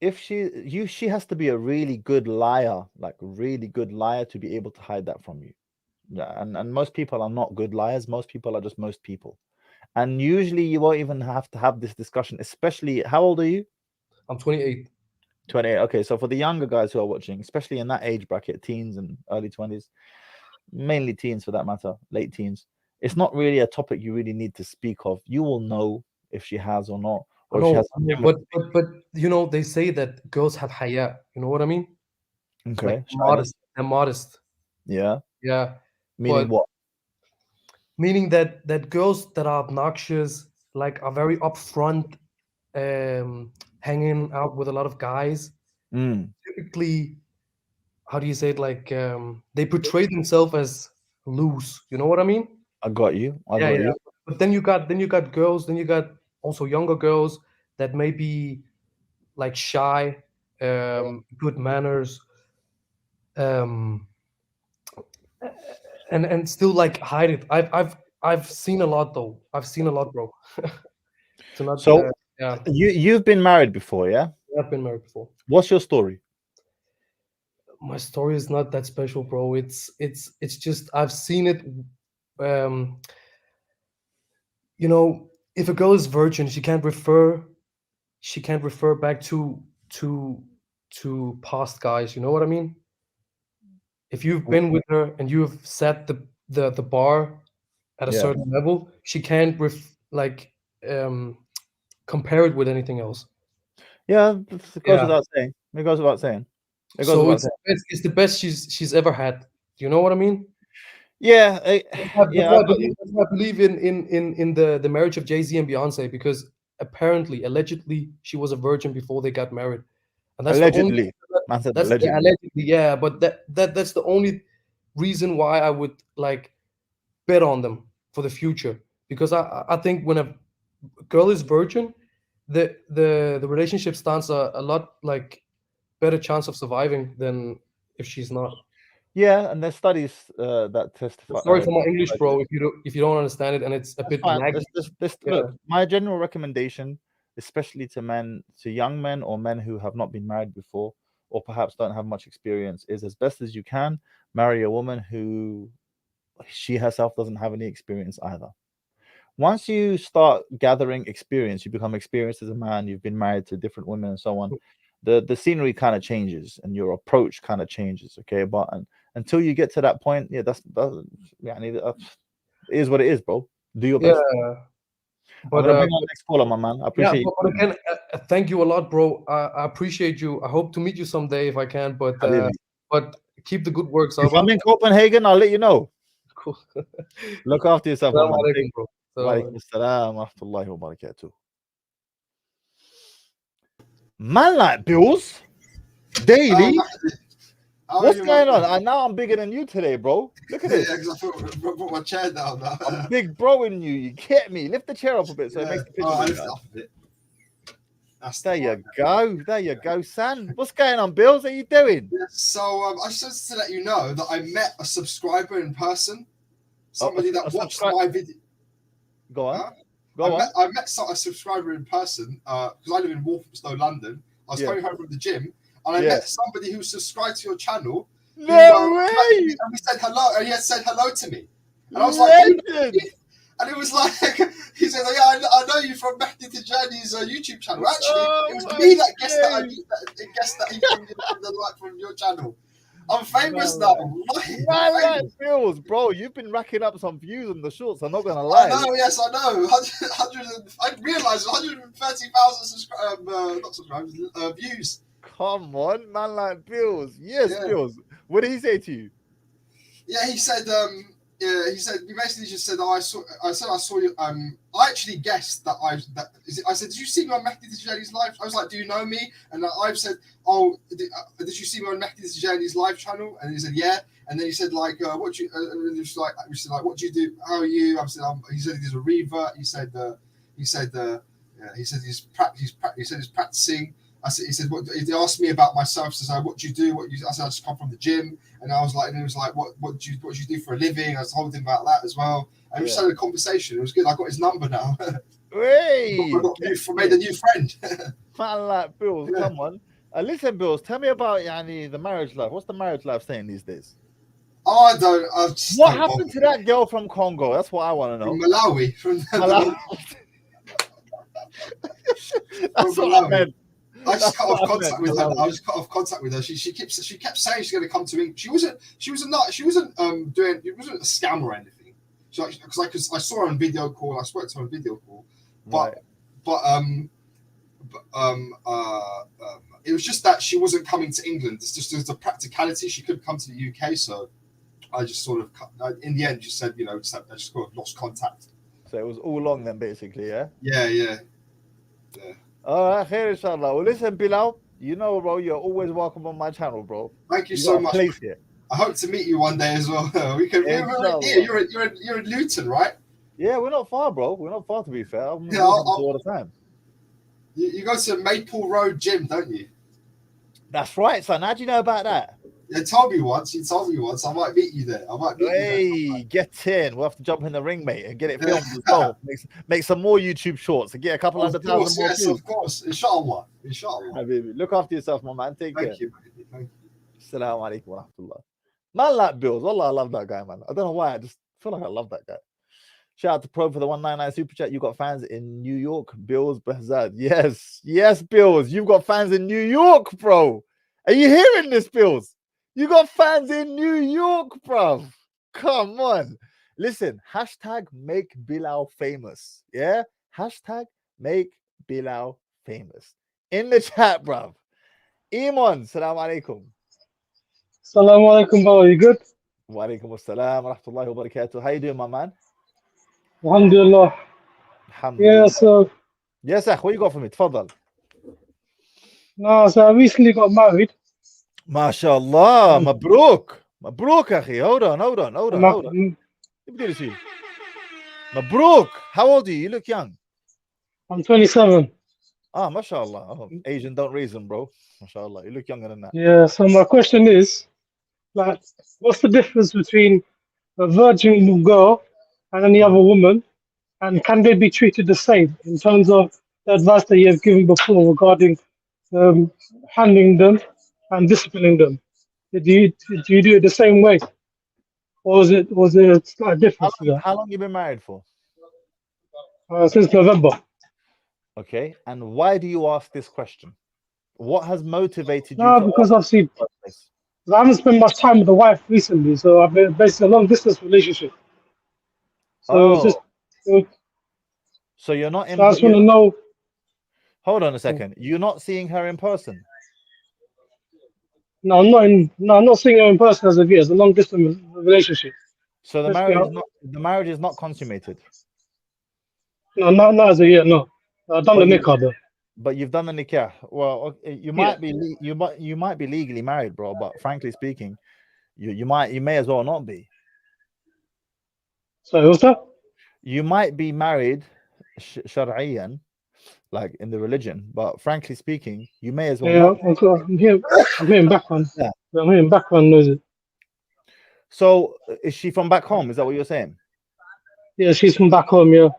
if she has to be a really good liar, like a really good liar, to be able to hide that from you. Yeah, and most people are not good liars. Most people are just most people. And usually you won't even have to have this discussion, especially, how old are you? I'm 28. 28. Okay, so for the younger guys who are watching, especially in that age bracket, teens and early 20s, mainly teens for that matter, late teens, it's not really a topic you really need to speak of. You will know if she has or not, or if she has. But you know, they say that girls have haya. You know what I mean? Okay. Like modest. They're modest. Yeah. Yeah. Meaning what? Meaning that girls that are obnoxious, like, are very upfront, hanging out with a lot of guys. Typically, how do you say it? Like, they portray themselves as loose. You know what I mean? I got you. I got you. But then you got girls. Then you got also younger girls that may be like shy, good manners, and still like hide it. I've seen a lot though. I've seen a lot, bro. So you've been married before, yeah? I've been married before. What's your story? My story is not that special, bro. It's just I've seen it. You know, if a girl is virgin, she can't refer back to past guys. You know what I mean? If you've been with her and you have set the bar at a certain level, she can't compare it with anything else. Yeah, it goes without saying. It goes without saying. It's the best she's ever had. Do you know what I mean? Yeah, That's why I believe in the marriage of Jay-Z and Beyonce, because apparently, allegedly, she was a virgin before they got married, and that's allegedly. the only, allegedly, yeah. But that's the only reason why I would like bet on them for the future, because I think when a girl is virgin, the relationship stands a lot like better chance of surviving than if she's not. Yeah, and there's studies that testify. Sorry for my English, bro. If you don't understand it, and it's a bit laggy. Look, my general recommendation, especially to men, to young men or men who have not been married before, or perhaps don't have much experience, is as best as you can marry a woman who she herself doesn't have any experience either. Once you start gathering experience, you become experienced as a man. You've been married to different women and so on. The scenery kind of changes and your approach kind of changes. Okay, but until you get to that point, yeah, that's it is what it is, bro. Do your best. Yeah, but I'm gonna bring on the next caller, my man. I appreciate you. But again, thank you a lot, bro. I appreciate you. I hope to meet you someday if I can. But keep the good work. If I'm in Copenhagen, I'll let you know. Cool. Look after yourself, my man. Bro. Walaikum assalam wa rahmatullahi wa barakatuh. Man like bills daily. What's going on? Now I'm bigger than you today, bro. Look at this. Yeah, because I brought my chair down now. I'm big bro in you. You get me? Lift the chair up a bit so it makes the picture. I lift it up a bit. There you go. There you go, son. What's going on, Bills? How you doing? So I just to let you know that I met a subscriber in person. Somebody that watched my video. Go on. I met a subscriber in person because I live in Walthamstow, London. I was coming home from the gym, and I met somebody who subscribed to your channel. No way! And we said hello, and he had said hello to me. And I was like, and it was like, he said, "Yeah, I know you from Mahdi Tijani's YouTube channel." Actually, it was me that guessed that he from your channel. I'm famous now. Man, Bills, bro, you've been racking up some views on the shorts. I'm not gonna lie. I know, yes, I know. I realized 130,000 views. Come on, man, like Bills. Yes, Bills. What did he say to you? Yeah, he said, he basically just said, I saw you. I actually guessed that I said, did you see me on Mahdi Tijani's live? I was like, do you know me? And I've said, oh, did you see me on Mahdi Tijani's live channel? And he said, yeah. And then he said, like, what do you? And we said, like, what do you do? How are you? I said, he said he's a revert. He said he's practicing. He said, he asked me about myself. So what do you do? I said, I just come from the gym. And I was like, and he was like, what do you do for a living? I was told him about that as well. And we just had a conversation. It was good. I got his number now. Hey, made a new friend. Man like Bills, come on. Listen, Bills, tell me about the marriage life. What's the marriage life saying these days? Oh, I don't. What happened to that girl from Congo? That's what I want to know. From Malawi. Malawi. That's what I meant. I just cut off contact with her. I just cut off contact with her. She kept saying she's going to come to England. She wasn't doing. It wasn't a scam or anything. Because I saw her on video call. I spoke to her on video call. But it was just that she wasn't coming to England. It's just there's a practicality. She couldn't come to the UK, so I just sort of in the end just said, I just sort of lost contact. So it was all long then, basically, yeah. Yeah. All right, khair, inshallah. Well, listen, Bilal, bro, you're always welcome on my channel, bro. Thank you so much. Here. I hope to meet you one day as well. We can. You're in Luton, right? Yeah, we're not far, bro. We're not far, to be fair. I'm all the time. You go to Maple Road Gym, don't you? That's right, son. How do you know about that? You told me once. I might meet you there. Get in. We'll have to jump in the ring, mate, and get it filmed as well. Make some more YouTube shorts and get a couple 100,000 more views. Of course. Inshallah. Look after yourself, my man. Take care. Thank you. Assalamu alaikum wa rahmatullah. Man like Bills. Wallah, I love that guy, man. I don't know why. I just feel like I love that guy. Shout out to Pro for the 199 super chat. You got fans in New York, Bills, Behzad. Yes, Bills. You've got fans in New York, bro. Are you hearing this, Bills? You got fans in New York, bro. Come on. Listen, hashtag make Bilal famous. Yeah? Hashtag make Bilal famous. In the chat, bro. Iman, salam alaikum. Salam alaikum, bro. You good? Wa alaikum assalam wa rahmatullahi wa barakatuh. How you doing, my man? Alhamdulillah. Alhamdulillah. Yeah, so Yes, akh, what you got for me? Tfaddal. no, so I recently got married. MashaAllah. Mabrook. Mabrook, akhi. Hold on. I'm, Mabrook. How old are you? You look young. I'm 27. Ah, mashallah. Oh, Asian don't reason, bro. Mashallah. You look younger than that. Yeah, so my question is, like, what's the difference between a virgin girl and any other woman, and can they be treated the same in terms of the advice that you have given before regarding handling them and disciplining them? Do you do it the same way, or was there a slight difference to that? How long you been married for? Since November. Okay. And why do you ask this question? What has motivated you No, to because ask obviously this? I haven't spent much time with the wife recently, so I've been basically a long distance relationship. So it's just, so you're not in. so I just want to know. Hold on a second. You're not seeing her in person. No, I'm not seeing her in person as of yet. It's a long distance relationship. So the marriage is not consummated. No, not as of yet. No, I've done the nikah though. But you've done the nikah. Well, you might be you might be legally married, bro. But frankly speaking, you may as well not be. Sorry, what's that? You might be married, shar'iyan, like in the religion. But frankly speaking, you may as well not. I'm hearing background. Yeah. I'm hearing background noises. So is she from back home? Is that what you're saying? Yeah, she's from back home. Yeah.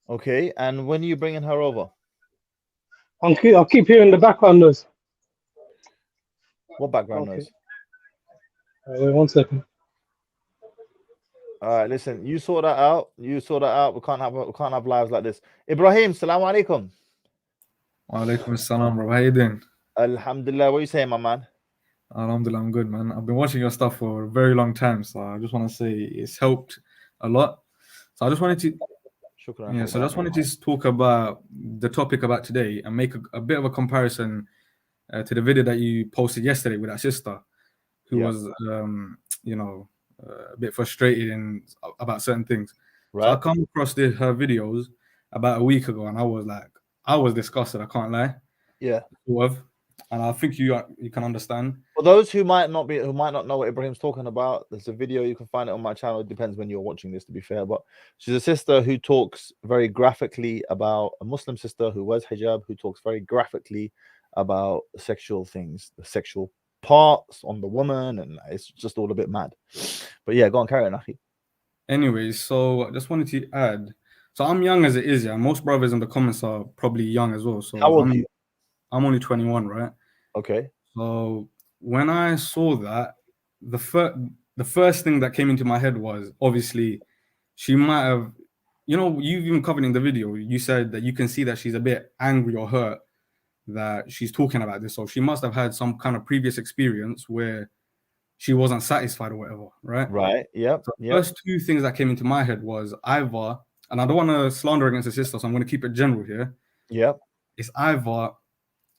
Okay, and when are you bringing her over? I'll keep hearing the background noise. What background noise? Wait 1 second. All right, listen. You sort that out. We can't have lives like this. Ibrahim, salam alaikum. Wa alaikum assalam, bro. How you doing? Alhamdulillah. What are you saying, my man? Alhamdulillah, I'm good, man. I've been watching your stuff for a very long time, so I just want to say it's helped a lot. So I just wanted to, I just wanted to talk about the topic about today and make a bit of a comparison to the video that you posted yesterday with that sister who was, a bit frustrated about certain things. Right. So I come across her videos about a week ago, and I was disgusted. I can't lie. Yeah. And I think you can understand. For those who might not know what Ibrahim's talking about, there's a video, you can find it on my channel. It depends when you're watching this, to be fair. But she's a sister who talks very graphically about a Muslim sister who wears hijab, who talks very graphically about sexual things, the sexual parts on the woman, and it's just all a bit mad. But yeah, go on, carry on, Akhi. Anyways, so I just wanted to add. So I'm young as it is, yeah. Most brothers in the comments are probably young as well. So how old are you? I'm only 21, right? Okay. So when I saw that, the first thing that came into my head was obviously she might have, you've even covered in the video, you said that you can see that she's a bit angry or hurt that she's talking about this. So she must have had some kind of previous experience where she wasn't satisfied or whatever, right? Right. Yep. So the first two things that came into my head was either, and I don't want to slander against the sister, so I'm going to keep it general here. Yep. It's either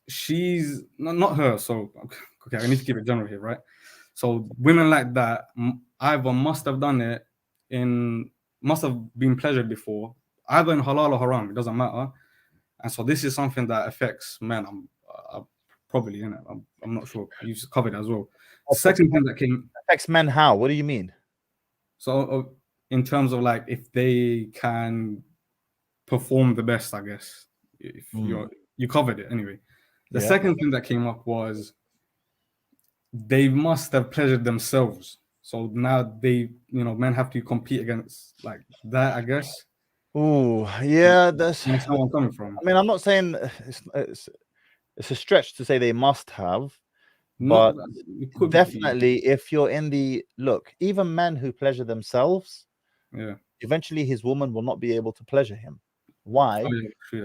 she's not her, so okay, I need to keep it general here, right? So women like that either must have done it must have been pleasured before, either in halal or haram, it doesn't matter. And so this is something that affects men. I'm probably in it. I'm not sure. You've covered it as well. Second thing that came affects men. How? What do you mean? So in terms of like if they can perform the best, I guess. If you covered it anyway. The second thing that came up was they must have pleasured themselves. So now men have to compete against like that, I guess. Oh, yeah, that's where I'm coming from. I mean, I'm not saying it's a stretch to say they must have, but definitely if you're in the look, even men who pleasure themselves, eventually his woman will not be able to pleasure him. Why?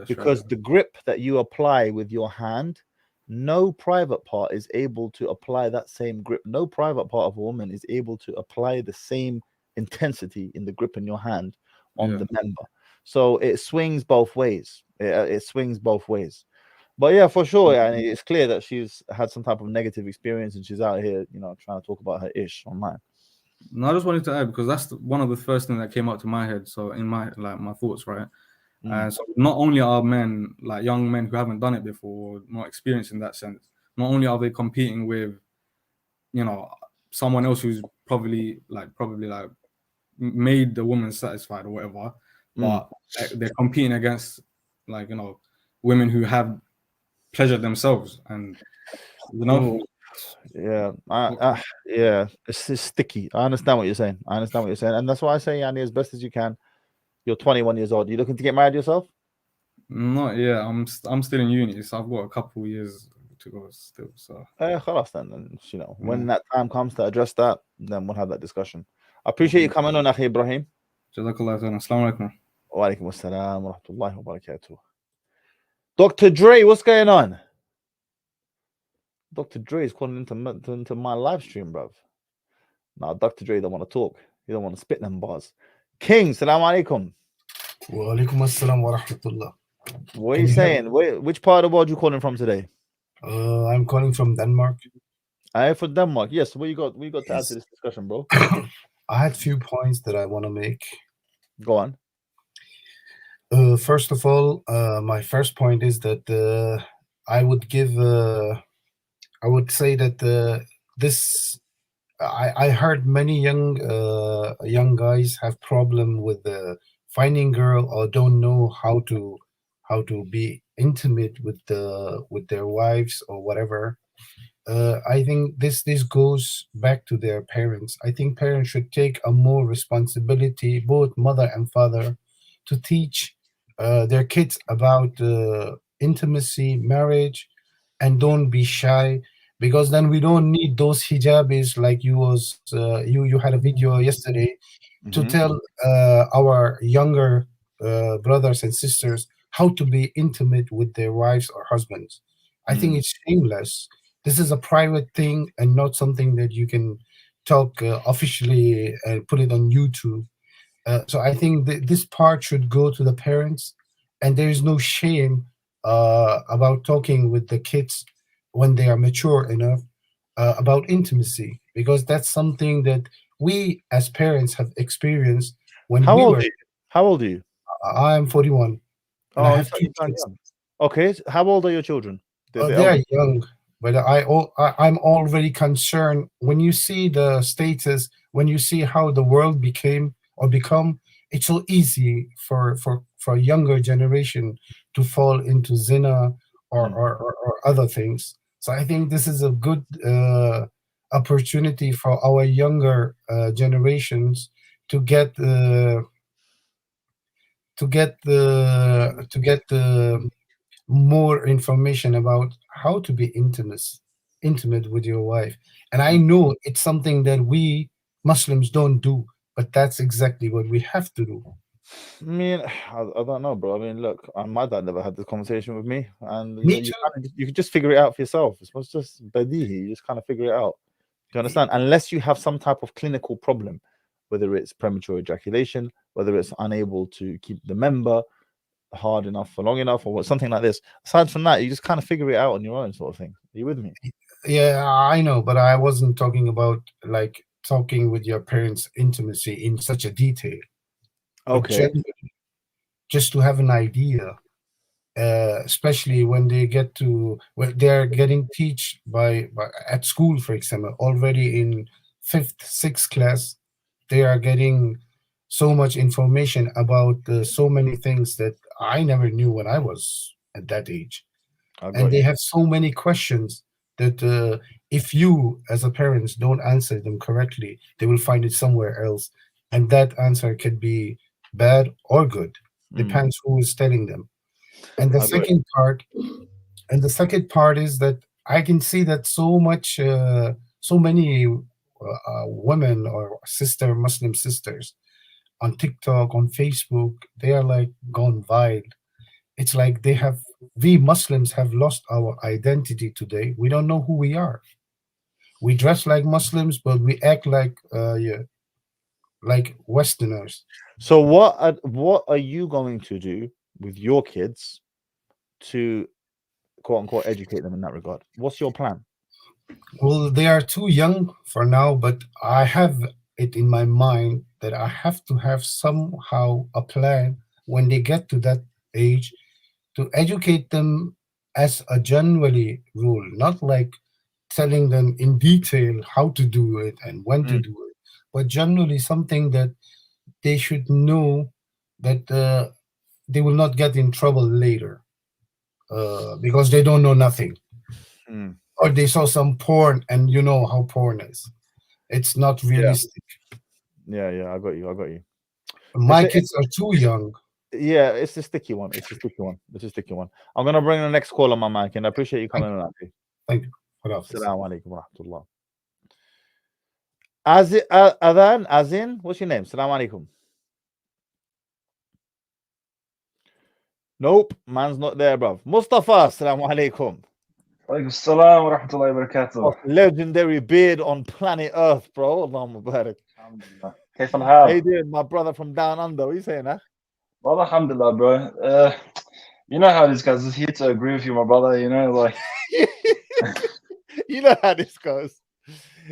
Because the grip that you apply with your hand, no private part is able to apply that same grip. No private part of a woman is able to apply the same intensity in the grip in your hand on the member. So it swings both ways. It swings both ways. But yeah, for sure, and it's clear that she's had some type of negative experience, and she's out here, trying to talk about her ish online. No, I just wanted to add because that's one of the first things that came up to my head. So in my my thoughts, right? So not only are men, like young men who haven't done it before, not experienced in that sense, not only are they competing with, you know, someone else who's probably made the woman satisfied or whatever, but they're competing against, like, you know, women who have pleasured themselves, and you know. Yeah, yeah, it's sticky. I understand what you're saying. And that's why I say, Yanni, as best as you can. You're 21 years old. Are you looking to get married yourself? Not yet. I'm still in uni, so I've got a couple years to go still. So خلاص then, you know, when that time comes to address that, then we'll have that discussion. I appreciate you coming on, Akhi Ibrahim. Jazakallah khairan. Assalamu alaikum. Wa alaikum assalam wa rahmatullahi wa barakatuh. Dr. Dre, what's going on? Dr. Dre is calling into my live stream, bruv. Now, Dr. Dre don't want to talk. He don't want to spit them bars. King, salam alaikum. Wa alaikum assalam wa rahmatullah. What are you saying? Which part of the world are you calling from today? I'm calling from Denmark. From Denmark. Yes. What you got to add to this discussion, bro? I had a few points that I want to make. Go on. First of all, my first point is that I would say that I heard many young guys have problem with finding girl or don't know how to be intimate with their wives or whatever. I think this goes back to their parents. I think parents should take a more responsibility, both mother and father, to teach their kids about intimacy, marriage, and don't be shy, because then we don't need those hijabis like you had a video yesterday to tell our younger brothers and sisters how to be intimate with their wives or husbands. I think it's shameless. This is a private thing and not something that you can talk officially and put it on YouTube. So I think this part should go to the parents, and there is no shame about talking with the kids when they are mature enough about intimacy, because that's something that we as parents have experienced when How we old were. are you? How old are you? I'm 41. And I have two kids. Young. Okay, how old are your children? They are young, but I'm already concerned when you see the status, when you see how the world become. It's so easy for a younger generation to fall into zina or other things. So I think this is a good opportunity for our younger generations to get more information about how to be intimate with your wife. And I know it's something that we Muslims don't do, but that's exactly what we have to do. I mean, I don't know, bro. I mean, look, my dad never had this conversation with me, and you can just figure it out for yourself. It's just badihi. You just kind of figure it out. Do you understand? Unless you have some type of clinical problem, whether it's premature ejaculation, whether it's unable to keep the member hard enough for long enough, or something like this. Aside from that, you just kind of figure it out on your own, sort of thing. Are you with me? Yeah, I know, but I wasn't talking about like talking with your parents' intimacy in such a detail. Okay. Just to have an idea, especially when they're getting teach by at school, for example, already in 5th, 6th class, they are getting so much information about so many things that I never knew when I was at that age. And they have so many questions that if you as a parent don't answer them correctly, they will find it somewhere else, and that answer could be bad or good, depends who is telling them. And the second part is that I can see that so many women or Muslim sisters on TikTok, on Facebook, they are like gone wild. It's like we Muslims have lost our identity today. We don't know who we are. We dress like Muslims, but we act like Westerners. So what are you going to do with your kids to quote unquote educate them in that regard? What's your plan? Well, they are too young for now, but I have it in my mind that I have to have somehow a plan when they get to that age to educate them as a generally rule, not like telling them in detail how to do it and when to do it, but generally something that they should know that they will not get in trouble later because they don't know nothing. Or they saw some porn and you know how porn is. It's not realistic. Yeah, I got you. My kids are too young. Yeah, it's a sticky one. It's a sticky one. I'm gonna bring the next call on my mic, and I appreciate you coming on. Thank you. Assalamu alaikum wa rahmatullah. Adhan, Azin, what's your name? Assalamu alaikum. Nope, man's not there, bruv. Mustafa, assalamu alaikum. Alaikum salam wa rahmatullahi wa barakatuh. Legendary beard on planet Earth, bro. Allahumma barak. Alhamdulillah. كيف الحال? How you doing, my brother from down under? What are you saying, huh? Well, alhamdulillah, bro. You know how this goes. Just here to agree with you, my brother. You know, like. You know how this goes.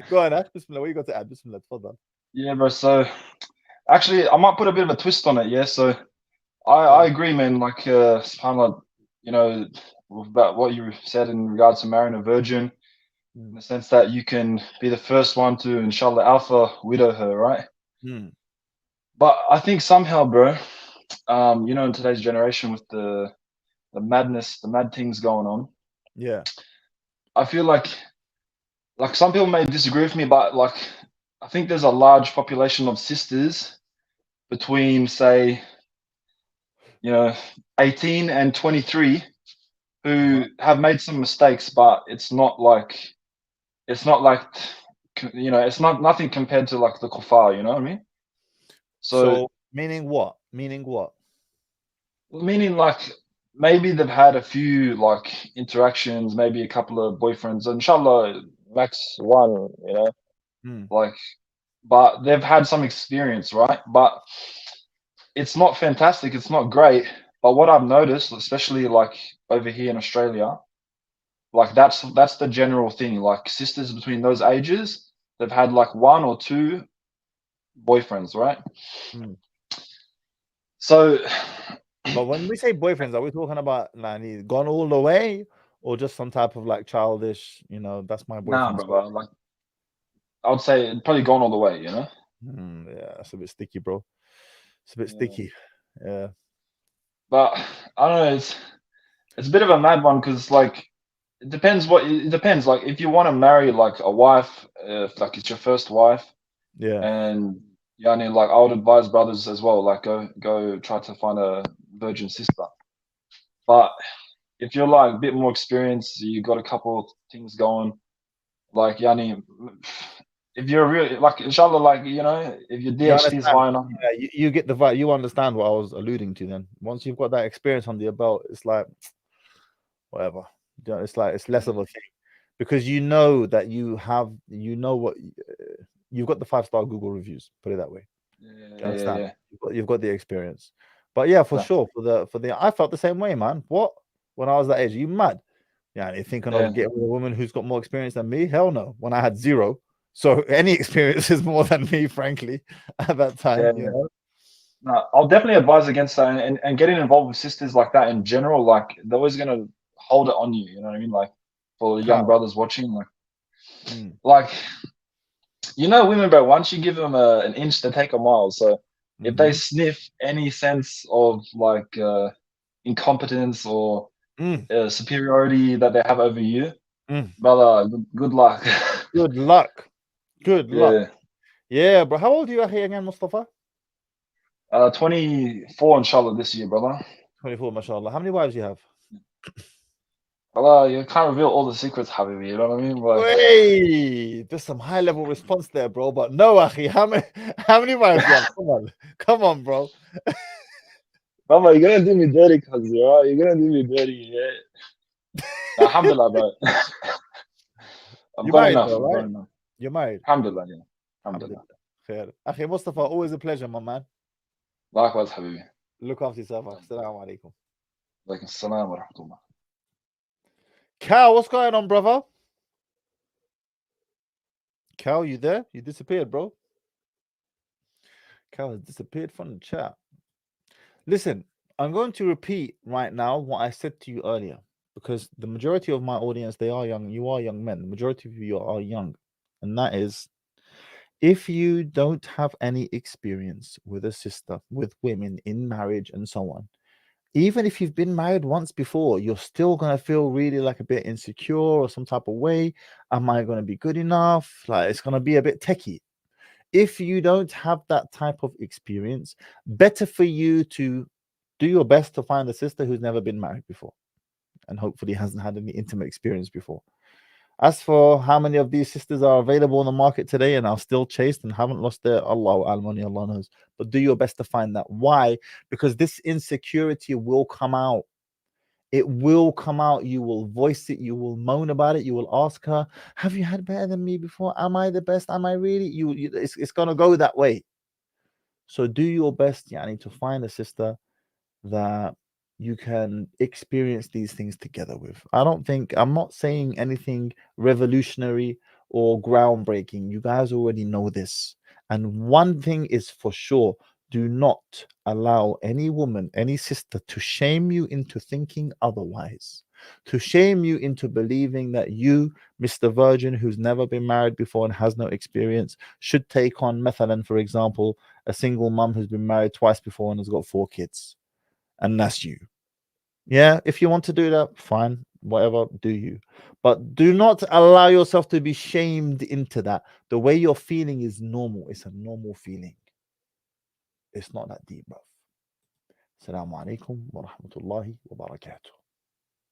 Go on, Bismillah. What you got to add? Bismillah. Yeah, bro. So, actually, I might put a bit of a twist on it. Yeah. So, I agree, man. Like, subhanAllah, you know, about what you said in regards to marrying a virgin, in the sense that you can be the first one to, inshallah, alpha widow her, right? But I think somehow, bro, you know, in today's generation with the madness, the mad things going on. Yeah. I feel like some people may disagree with me, but like, I think there's a large population of sisters between, say, you know, 18 and 23 who have made some mistakes, but it's not like, you know, it's nothing compared to like the kuffar, you know what I mean? So meaning what? Meaning like maybe they've had a few like interactions, maybe a couple of boyfriends, inshallah, max one, you know, like, but they've had some experience, right? But it's not fantastic, it's not great. But what I've noticed, especially like over here in Australia, like that's the general thing. Like sisters between those ages, they've had like one or two boyfriends, right? So, but when we say boyfriends, are we talking about like gone all the way, or just some type of like childish, you know, that's my boyfriend? Nah, bro. Like, I would say it's probably gone all the way, you know. Yeah, that's a bit sticky, bro. It's a bit sticky. Yeah. But I don't know. It's a bit of a mad one because like it depends. Like if you want to marry like a wife, if like it's your first wife, yeah, and yeah, I mean, like I would advise brothers as well. Like go try to find a virgin sister. But if you're like a bit more experienced, you got a couple of things going. Like Yani, if you're really like inshallah, like you know, if your DHT is high enough, yeah, you get the vibe. You understand what I was alluding to. Then once you've got that experience under your belt, it's like whatever. You know, it's like it's less of a thing because you know that you have, you know what you've got the 5-star Google reviews. Put it that way. Yeah. You've got the experience. But yeah, for sure, for the I felt the same way, man. What when I was that age? Are you mad? Yeah, you're thinking of getting with a woman who's got more experience than me? Hell no. When I had zero. So any experience is more than me, frankly, at that time. You know? No, I'll definitely advise against that and getting involved with sisters like that in general. Like they're always gonna hold it on you. You know what I mean? Like for the young brothers watching, like you know, women, bro. Once you give them an inch, they take a mile. So if they sniff any sense of like incompetence or superiority that they have over you, brother, good luck. Good luck. Good luck. Yeah, bro. How old are you again, Mustafa? 24, inshallah, this year, brother. 24, mashallah. How many wives do you have? Brother, you can't reveal all the secrets, Habibi. You know what I mean? Like, wait, there's some high level response there, bro. But no, Akhi, how many wives do you have? Come on, bro. Mama, you're gonna do me dirty, cuz you're gonna do me dirty, yeah. Alhamdulillah, bro. I'm going enough. Though, right? You're married. Alhamdulillah, yeah. Alhamdulillah. Khair. Akhi Mustafa, always a pleasure, my man. Likewise, Habibi. Look after yourself. Assalamu alaikum. Alaikum assalam wa rahmatullah. Cal, what's going on, brother? Cal, you there? You disappeared, bro. Cal has disappeared from the chat. Listen, I'm going to repeat right now what I said to you earlier, because the majority of my audience, they are young. You are young men. The majority of you are young. And that is, if you don't have any experience with a sister, with women in marriage and so on, even if you've been married once before, you're still going to feel really like a bit insecure or some type of way. Am I going to be good enough? Like, it's going to be a bit techie. If you don't have that type of experience, better for you to do your best to find a sister who's never been married before and hopefully hasn't had any intimate experience before. As for how many of these sisters are available in the market today and are still chaste and haven't lost their Allah knows, but do your best to find that. Why? Because this insecurity will come out. It will come out. You will voice it. You will moan about it. You will ask her, have you had better than me before? Am I the best? Am I really? It's going to go that way. So do your best, Yani, to find a sister that you can experience these things together with. I'm not saying anything revolutionary or groundbreaking. You guys already know this. And one thing is for sure, do not allow any woman, any sister to shame you into thinking otherwise, to shame you into believing that you, Mr. Virgin, who's never been married before and has no experience, should take on, Methalan, for example, a single mum who's been married twice before and has got 4 kids. And that's you. Yeah, if you want to do that, fine, whatever, do you. But do not allow yourself to be shamed into that. The way you're feeling is normal. It's a normal feeling. It's not that deep, bro. Assalamu alaikum wa rahmatullahi wa barakatuh.